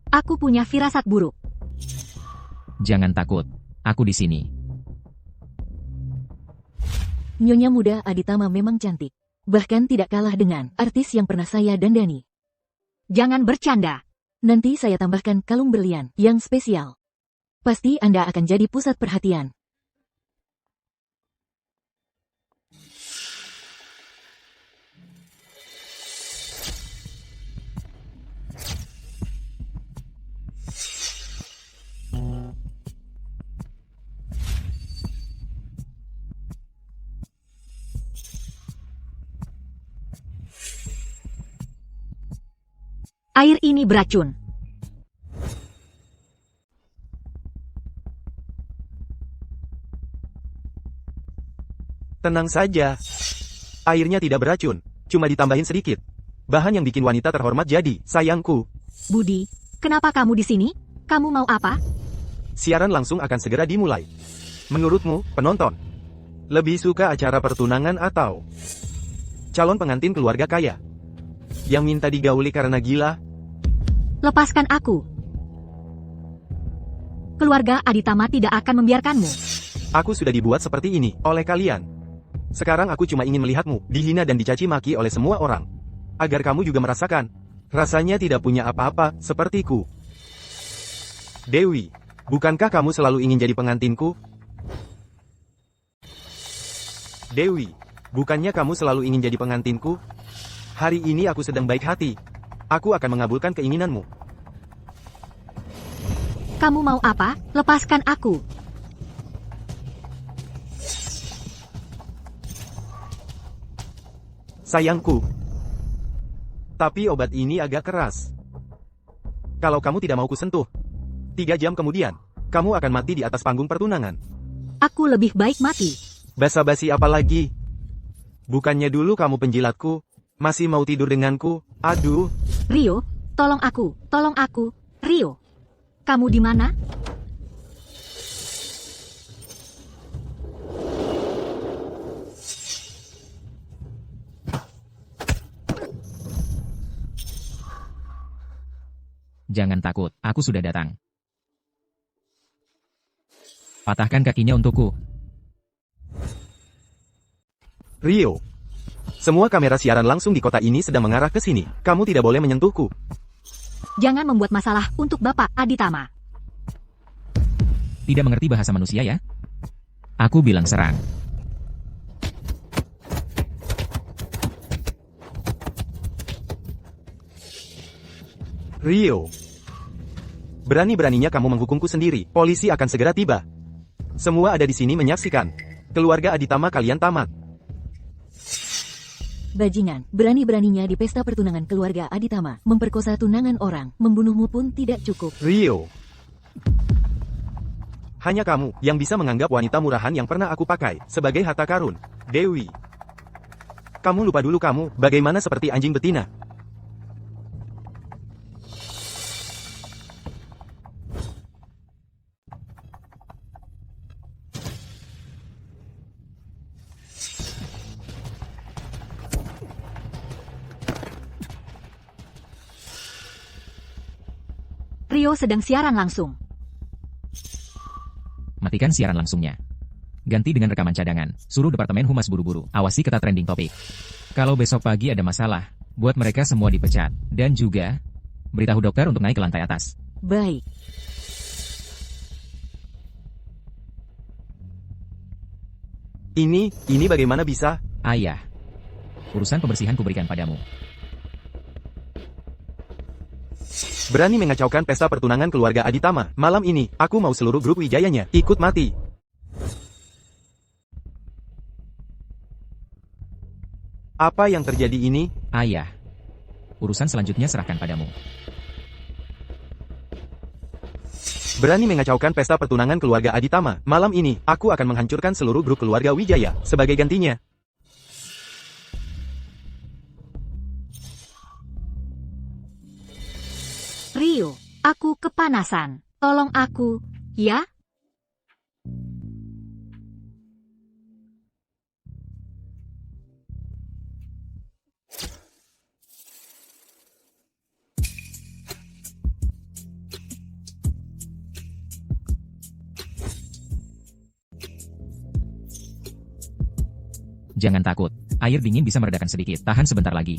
Aku punya firasat buruk. Jangan takut, aku di sini. Nyonya muda Aditama memang cantik. Bahkan tidak kalah dengan artis yang pernah saya dandani. Jangan bercanda. Nanti saya tambahkan kalung berlian yang spesial. Pasti Anda akan jadi pusat perhatian. Air ini beracun. Tenang saja. Airnya tidak beracun, cuma ditambahin sedikit. Bahan yang bikin wanita terhormat jadi, sayangku. Budi, kenapa kamu di sini? Kamu mau apa? Siaran langsung akan segera dimulai. Menurutmu, penonton, lebih suka acara pertunangan atau calon pengantin keluarga kaya yang minta digauli karena gila? Lepaskan aku. Keluarga Aditama tidak akan membiarkanmu. Aku sudah dibuat seperti ini oleh kalian. Sekarang aku cuma ingin melihatmu dihina dan dicaci maki oleh semua orang. Agar kamu juga merasakan rasanya tidak punya apa-apa sepertiku. Dewi, bukankah kamu selalu ingin jadi pengantinku? Dewi, bukannya kamu selalu ingin jadi pengantinku? Hari ini aku sedang baik hati. Aku akan mengabulkan keinginanmu. Kamu mau apa? Lepaskan aku. Sayangku. Tapi obat ini agak keras. Kalau kamu tidak mau kusentuh, 3 jam kemudian, kamu akan mati di atas panggung pertunangan. Aku lebih baik mati. Basa-basi apa lagi? Bukannya dulu kamu penjilatku, masih mau tidur denganku? Aduh. Rio, tolong aku, tolong aku. Rio, kamu di mana? Jangan takut, aku sudah datang. Patahkan kakinya untukku. Rio. Semua kamera siaran langsung di kota ini sedang mengarah ke sini. Kamu tidak boleh menyentuhku. Jangan membuat masalah untuk Bapak Aditama. Tidak mengerti bahasa manusia ya? Aku bilang serang. Rio. Berani-beraninya kamu menghukumku sendiri. Polisi akan segera tiba. Semua ada di sini menyaksikan. Keluarga Aditama kalian tamat. Bajingan, berani-beraninya di pesta pertunangan keluarga Aditama, memperkosa tunangan orang, membunuhmu pun tidak cukup. Rio. Hanya kamu yang bisa menganggap wanita murahan yang pernah aku pakai sebagai harta karun. Dewi. Kamu lupa dulu kamu bagaimana seperti anjing betina. Rio sedang siaran langsung. Matikan siaran langsungnya. Ganti dengan rekaman cadangan. Suruh Departemen Humas buru-buru. Awasi ketat trending topik. Kalau besok pagi ada masalah, buat mereka semua dipecat. Dan juga, beritahu dokter untuk naik ke lantai atas. Baik. Ini bagaimana bisa? Ayah. Urusan pembersihan kuberikan padamu. Berani mengacaukan pesta pertunangan keluarga Aditama. Malam ini, aku mau seluruh grup Wijayanya ikut mati. Apa yang terjadi ini? Ayah. Urusan selanjutnya serahkan padamu. Berani mengacaukan pesta pertunangan keluarga Aditama. Malam ini, aku akan menghancurkan seluruh grup keluarga Wijaya. Sebagai gantinya. Rio, aku kepanasan. Tolong aku, ya? Jangan takut. Air dingin bisa meredakan sedikit. Tahan sebentar lagi.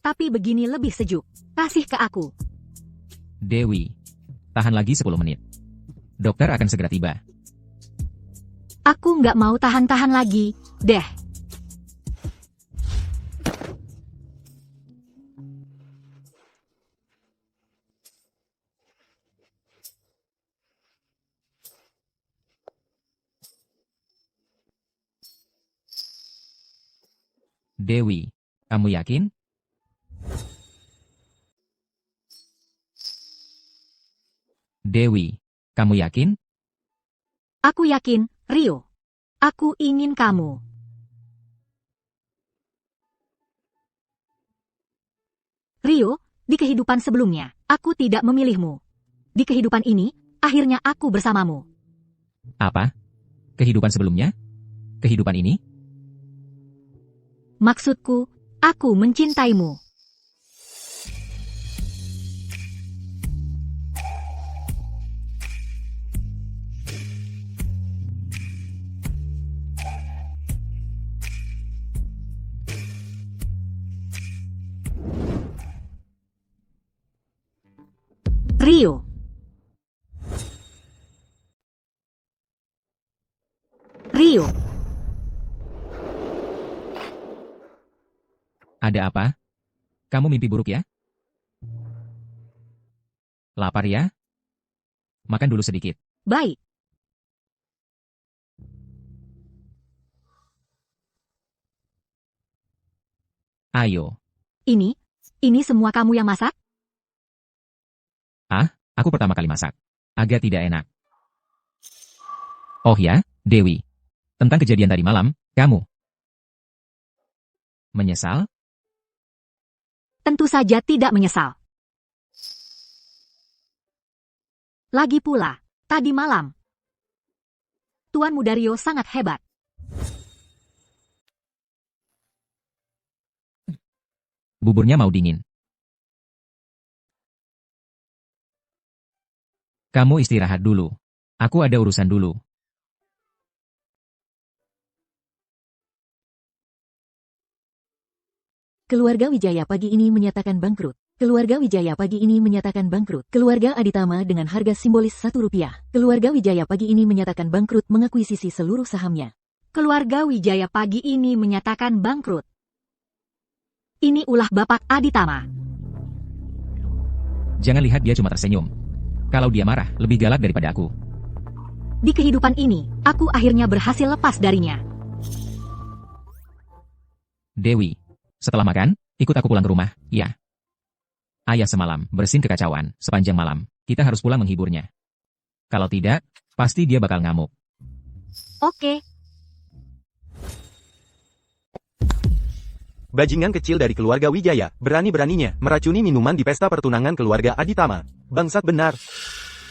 Tapi begini lebih sejuk. Kasih ke aku. Dewi. Tahan lagi 10 menit. Dokter akan segera tiba. Aku nggak mau tahan-tahan lagi, deh. Dewi. Kamu yakin? Dewi. Kamu yakin? Aku yakin, Rio. Aku ingin kamu. Rio, di kehidupan sebelumnya, aku tidak memilihmu. Di kehidupan ini, akhirnya aku bersamamu. Apa? Kehidupan sebelumnya? Kehidupan ini? Maksudku, aku mencintaimu. Rio. Rio. Ada apa? Kamu mimpi buruk ya? Lapar ya? Makan dulu sedikit. Baik. Ayo. Ini semua kamu yang masak? Aku pertama kali masak. Agak tidak enak. Oh ya, Dewi. Tentang kejadian tadi malam, kamu menyesal? Tentu saja tidak menyesal. Lagi pula, tadi malam, Tuan Muda Rio sangat hebat. Buburnya mau dingin. Kamu istirahat dulu. Aku ada urusan dulu. Keluarga Wijaya pagi ini menyatakan bangkrut. Keluarga Wijaya pagi ini menyatakan bangkrut. Keluarga Aditama dengan harga simbolis Rp1. Keluarga Wijaya pagi ini menyatakan bangkrut mengakuisisi seluruh sahamnya. Keluarga Wijaya pagi ini menyatakan bangkrut. Ini ulah Bapak Aditama. Jangan lihat dia cuma tersenyum. Kalau dia marah, lebih galak daripada aku. Di kehidupan ini, aku akhirnya berhasil lepas darinya. Dewi, setelah makan, ikut aku pulang ke rumah, ya. Ayah semalam bersin kekacauan sepanjang malam. Kita harus pulang menghiburnya. Kalau tidak, pasti dia bakal ngamuk. Oke. Bajingan kecil dari keluarga Wijaya, berani-beraninya meracuni minuman di pesta pertunangan keluarga Aditama. Bangsat benar.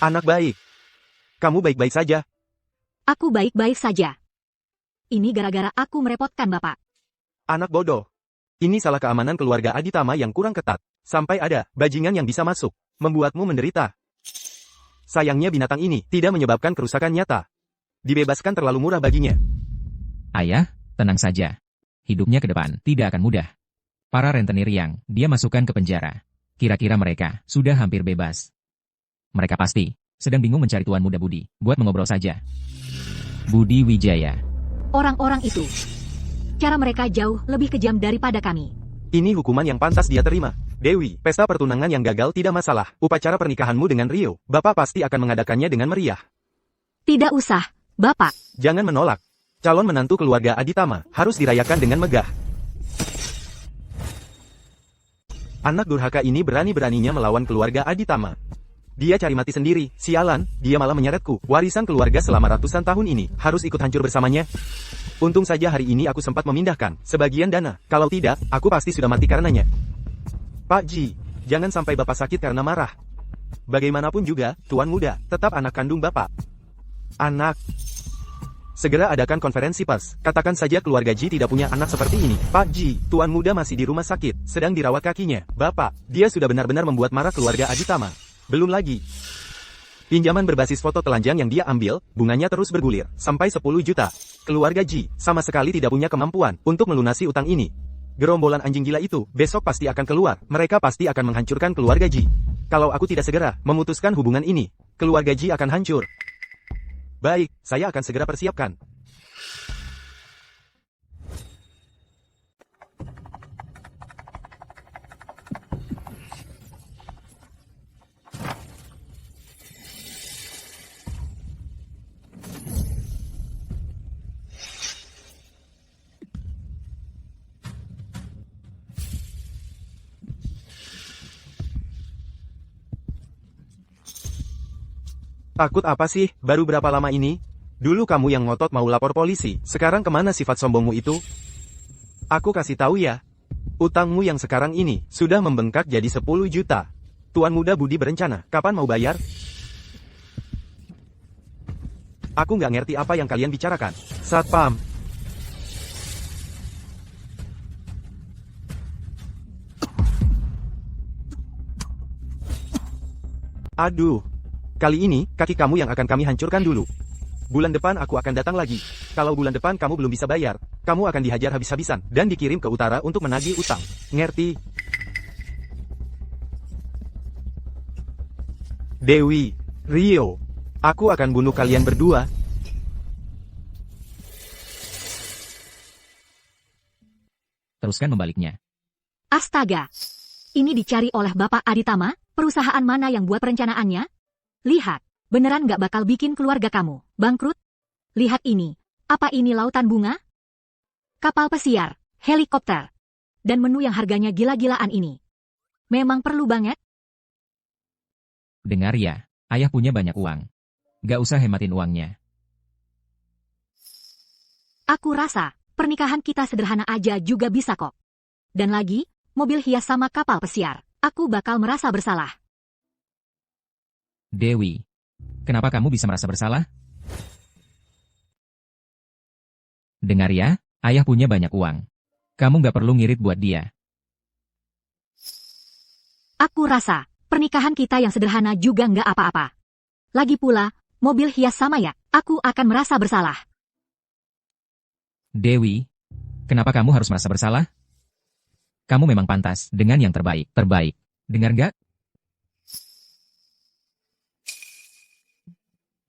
Anak baik. Kamu baik-baik saja. Aku baik-baik saja. Ini gara-gara aku merepotkan Bapak. Anak bodoh. Ini salah keamanan keluarga Aditama yang kurang ketat. Sampai ada bajingan yang bisa masuk, membuatmu menderita. Sayangnya binatang ini tidak menyebabkan kerusakan nyata. Dibebaskan terlalu murah baginya. Ayah, tenang saja. hidupnya ke depan tidak akan mudah. Para rentenir yang dia masukkan ke penjara, kira-kira mereka sudah hampir bebas. Mereka pasti sedang bingung mencari Tuan Muda Budi buat mengobrol saja. Budi Wijaya. Orang-orang itu. Cara mereka jauh lebih kejam daripada kami. Ini hukuman yang pantas dia terima. Dewi, pesta pertunangan yang gagal tidak masalah. Upacara pernikahanmu dengan Rio, Bapak pasti akan mengadakannya dengan meriah. Tidak usah, Bapak. Jangan menolak. Calon menantu keluarga Aditama harus dirayakan dengan megah. Anak durhaka ini berani-beraninya melawan keluarga Aditama. Dia cari mati sendiri, sialan, dia malah menyeretku. Warisan keluarga selama ratusan tahun ini, harus ikut hancur bersamanya. Untung saja hari ini aku sempat memindahkan sebagian dana. Kalau tidak, aku pasti sudah mati karenanya. Pak Ji, jangan sampai Bapak sakit karena marah. Bagaimanapun juga, Tuan Muda, tetap anak kandung Bapak. Anak. Segera adakan konferensi pers. Katakan saja keluarga Ji tidak punya anak seperti ini. Pak Ji, Tuan Muda masih di rumah sakit, sedang dirawat kakinya. Bapak, dia sudah benar-benar membuat marah keluarga Aditama. Belum lagi. Pinjaman berbasis foto telanjang yang dia ambil, bunganya terus bergulir, sampai 10 juta. Keluarga Ji, sama sekali tidak punya kemampuan untuk melunasi utang ini. Gerombolan anjing gila itu, besok pasti akan keluar. Mereka pasti akan menghancurkan keluarga Ji. Kalau aku tidak segera memutuskan hubungan ini, keluarga Ji akan hancur. Baik, saya akan segera persiapkan. Takut apa sih, baru berapa lama ini? Dulu kamu yang ngotot mau lapor polisi, sekarang kemana sifat sombongmu itu? Aku kasih tahu ya. Utangmu yang sekarang ini, sudah membengkak jadi 10 juta. Tuan Muda Budi berencana, kapan mau bayar? Aku nggak ngerti apa yang kalian bicarakan. Satpam. Aduh. Kali ini, kaki kamu yang akan kami hancurkan dulu. Bulan depan aku akan datang lagi. Kalau bulan depan kamu belum bisa bayar, kamu akan dihajar habis-habisan dan dikirim ke utara untuk menagih utang. Ngerti? Dewi, Rio, aku akan bunuh kalian berdua. Teruskan membaliknya. Astaga. Ini dicari oleh Bapak Aditama, perusahaan mana yang buat perencanaannya? Lihat, beneran gak bakal bikin keluarga kamu bangkrut? Lihat ini, apa ini lautan bunga? Kapal pesiar, helikopter, dan menu yang harganya gila-gilaan ini. Memang perlu banget? Dengar ya, ayah punya banyak uang. Gak usah hematin uangnya. Aku rasa, pernikahan kita sederhana aja juga bisa kok. Dan lagi, mobil hias sama kapal pesiar, aku bakal merasa bersalah. Dewi, kenapa kamu bisa merasa bersalah? Dengar ya, ayah punya banyak uang. Kamu gak perlu ngirit buat dia. Aku rasa, pernikahan kita yang sederhana juga nggak apa-apa. Lagi pula, mobil hias sama ya, aku akan merasa bersalah. Dewi, kenapa kamu harus merasa bersalah? Kamu memang pantas dengan yang terbaik. Dengar gak?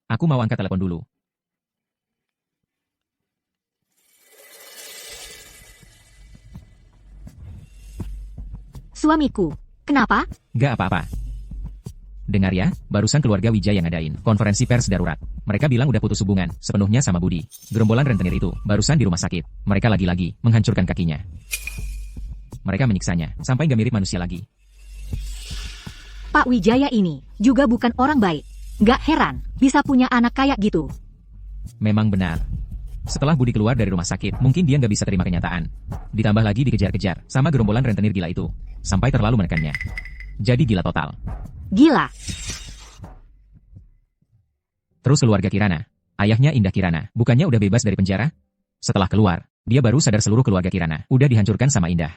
Aku mau angkat telepon dulu. Suamiku, kenapa? Gak apa-apa. Dengar ya, barusan keluarga Wijaya yang ngadain konferensi pers darurat. Mereka bilang udah putus hubungan, sepenuhnya sama Budi. Gerombolan rentenir itu, barusan di rumah sakit. Mereka lagi-lagi menghancurkan kakinya. Mereka menyiksanya, sampai gak mirip manusia lagi. Pak Wijaya ini, juga bukan orang baik. Gak heran, bisa punya anak kayak gitu. Memang benar. Setelah Budi keluar dari rumah sakit, mungkin dia nggak bisa terima kenyataan. Ditambah lagi dikejar-kejar sama gerombolan rentenir gila itu. Sampai terlalu menekannya. Jadi gila total. Gila. Terus keluarga Kirana. Ayahnya Indah Kirana, bukannya udah bebas dari penjara? Setelah keluar, dia baru sadar seluruh keluarga Kirana udah dihancurkan sama Indah.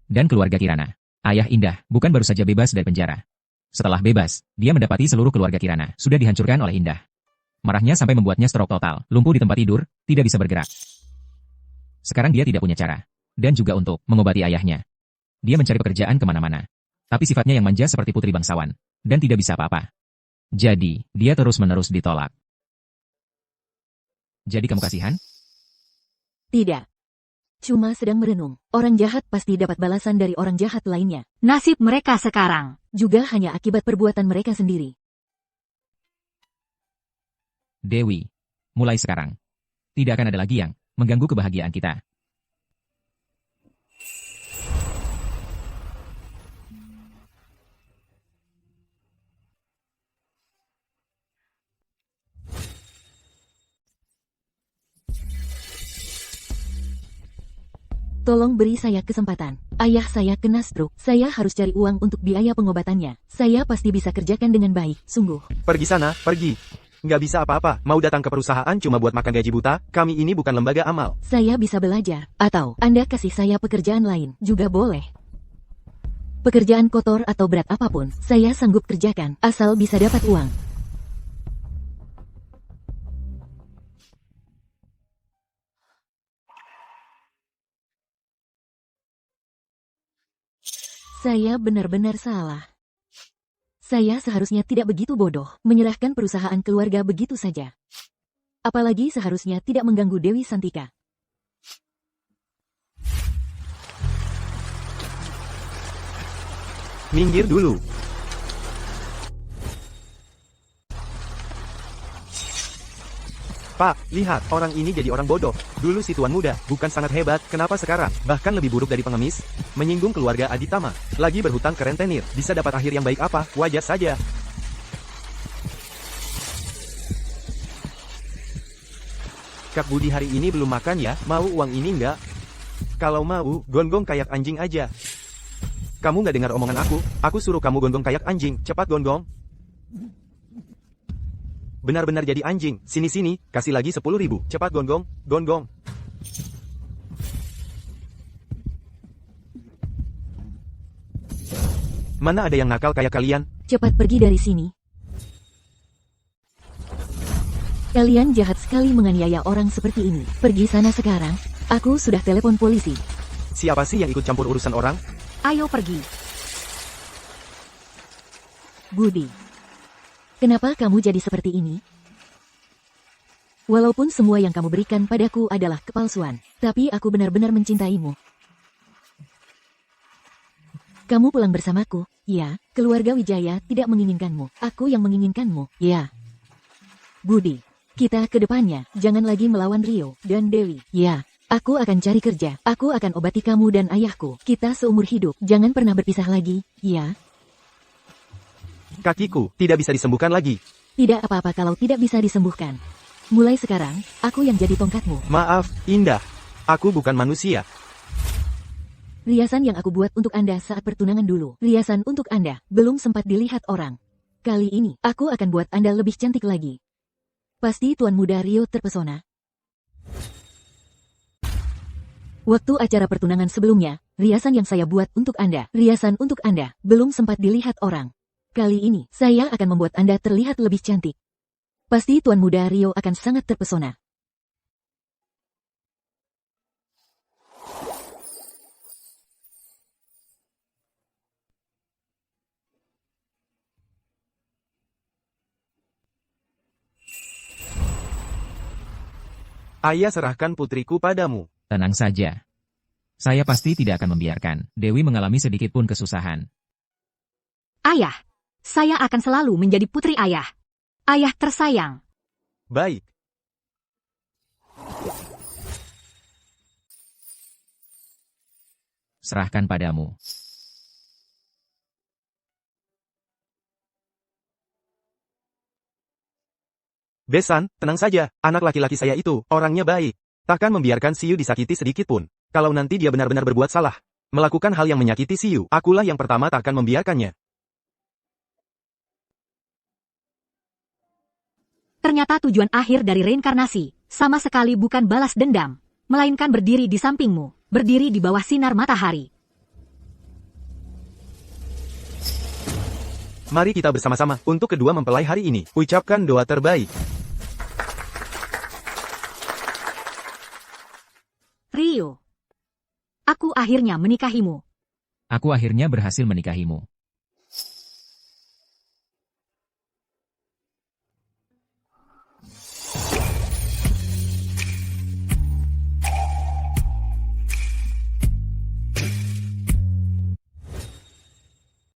Dan keluarga Kirana. Ayah Indah, bukan baru saja bebas dari penjara. Setelah bebas, dia mendapati seluruh keluarga Kirana sudah dihancurkan oleh Indah. Marahnya sampai membuatnya stroke total, lumpuh di tempat tidur, tidak bisa bergerak. Sekarang dia tidak punya cara. Dan juga untuk mengobati ayahnya. Dia mencari pekerjaan kemana-mana. Tapi sifatnya yang manja seperti putri bangsawan. Dan tidak bisa apa-apa. Jadi, dia terus-menerus ditolak. Jadi kamu kasihan? Tidak. Cuma sedang merenung. Orang jahat pasti dapat balasan dari orang jahat lainnya. Nasib mereka sekarang. Juga hanya akibat perbuatan mereka sendiri. Dewi, mulai sekarang. Tidak akan ada lagi yang mengganggu kebahagiaan kita. Tolong beri saya kesempatan. Ayah saya kena stroke. Saya harus cari uang untuk biaya pengobatannya. Saya pasti bisa kerjakan dengan baik, sungguh. Pergi sana, pergi. Nggak bisa apa-apa, mau datang ke perusahaan cuma buat makan gaji buta, kami ini bukan lembaga amal. Saya bisa belajar. Atau Anda kasih saya pekerjaan lain, juga boleh. Pekerjaan kotor atau berat apapun, saya sanggup kerjakan, asal bisa dapat uang. Saya benar-benar salah. Saya seharusnya tidak begitu bodoh, menyerahkan perusahaan keluarga begitu saja. Apalagi seharusnya tidak mengganggu Dewi Santika. Minggir dulu. Pak, lihat, orang ini jadi orang bodoh. Dulu si tuan muda, bukan sangat hebat, kenapa sekarang? Bahkan lebih buruk dari pengemis. Menyinggung keluarga Aditama. Lagi berhutang ke rentenir, bisa dapat akhir yang baik apa? Wajar saja. Kak Budi hari ini belum makan ya, mau uang ini enggak? Kalau mau, gonggong kayak anjing aja. Kamu nggak dengar omongan aku suruh kamu gonggong kayak anjing, cepat gonggong. Benar-benar jadi anjing, sini-sini, kasih lagi 10.000, cepat gonggong, gonggong. Mana ada yang nakal kayak kalian? Cepat pergi dari sini. Kalian jahat sekali menganiaya orang seperti ini. Pergi sana sekarang. Aku sudah telepon polisi. Siapa sih yang ikut campur urusan orang? Ayo pergi. Budi. Kenapa kamu jadi seperti ini? Walaupun semua yang kamu berikan padaku adalah kepalsuan, tapi aku benar-benar mencintaimu. Kamu pulang bersamaku, ya, keluarga Wijaya tidak menginginkanmu, aku yang menginginkanmu, ya. Budi, kita ke depannya, jangan lagi melawan Rio dan Dewi, ya. Aku akan cari kerja, aku akan obati kamu dan ayahku, kita seumur hidup, jangan pernah berpisah lagi, ya. Kakiku, tidak bisa disembuhkan lagi. Tidak apa-apa kalau tidak bisa disembuhkan. Mulai sekarang, aku yang jadi tongkatmu. Maaf, Indah. Aku bukan manusia. Riasan yang aku buat untuk Anda saat pertunangan dulu. Riasan untuk Anda, belum sempat dilihat orang. Kali ini, aku akan buat Anda lebih cantik lagi. Pasti Tuan Muda Rio terpesona. Waktu acara pertunangan sebelumnya, riasan yang saya buat untuk Anda, riasan untuk Anda, belum sempat dilihat orang. Kali ini, saya akan membuat Anda terlihat lebih cantik. Pasti Tuan Muda Rio akan sangat terpesona. Ayah serahkan putriku padamu. Tenang saja. Saya pasti tidak akan membiarkan Dewi mengalami sedikit pun kesusahan. Ayah, saya akan selalu menjadi putri ayah. Ayah tersayang. Baik. Serahkan padamu. Besan, tenang saja, anak laki-laki saya itu, orangnya baik. Takkan membiarkan Siyu disakiti sedikit pun. Kalau nanti dia benar-benar berbuat salah, melakukan hal yang menyakiti Siyu, akulah yang pertama takkan membiarkannya. Ternyata tujuan akhir dari reinkarnasi, sama sekali bukan balas dendam, melainkan berdiri di sampingmu, berdiri di bawah sinar matahari. Mari kita bersama-sama, untuk kedua mempelai hari ini, ucapkan doa terbaik. Rio. Aku akhirnya menikahimu. Aku akhirnya berhasil menikahimu.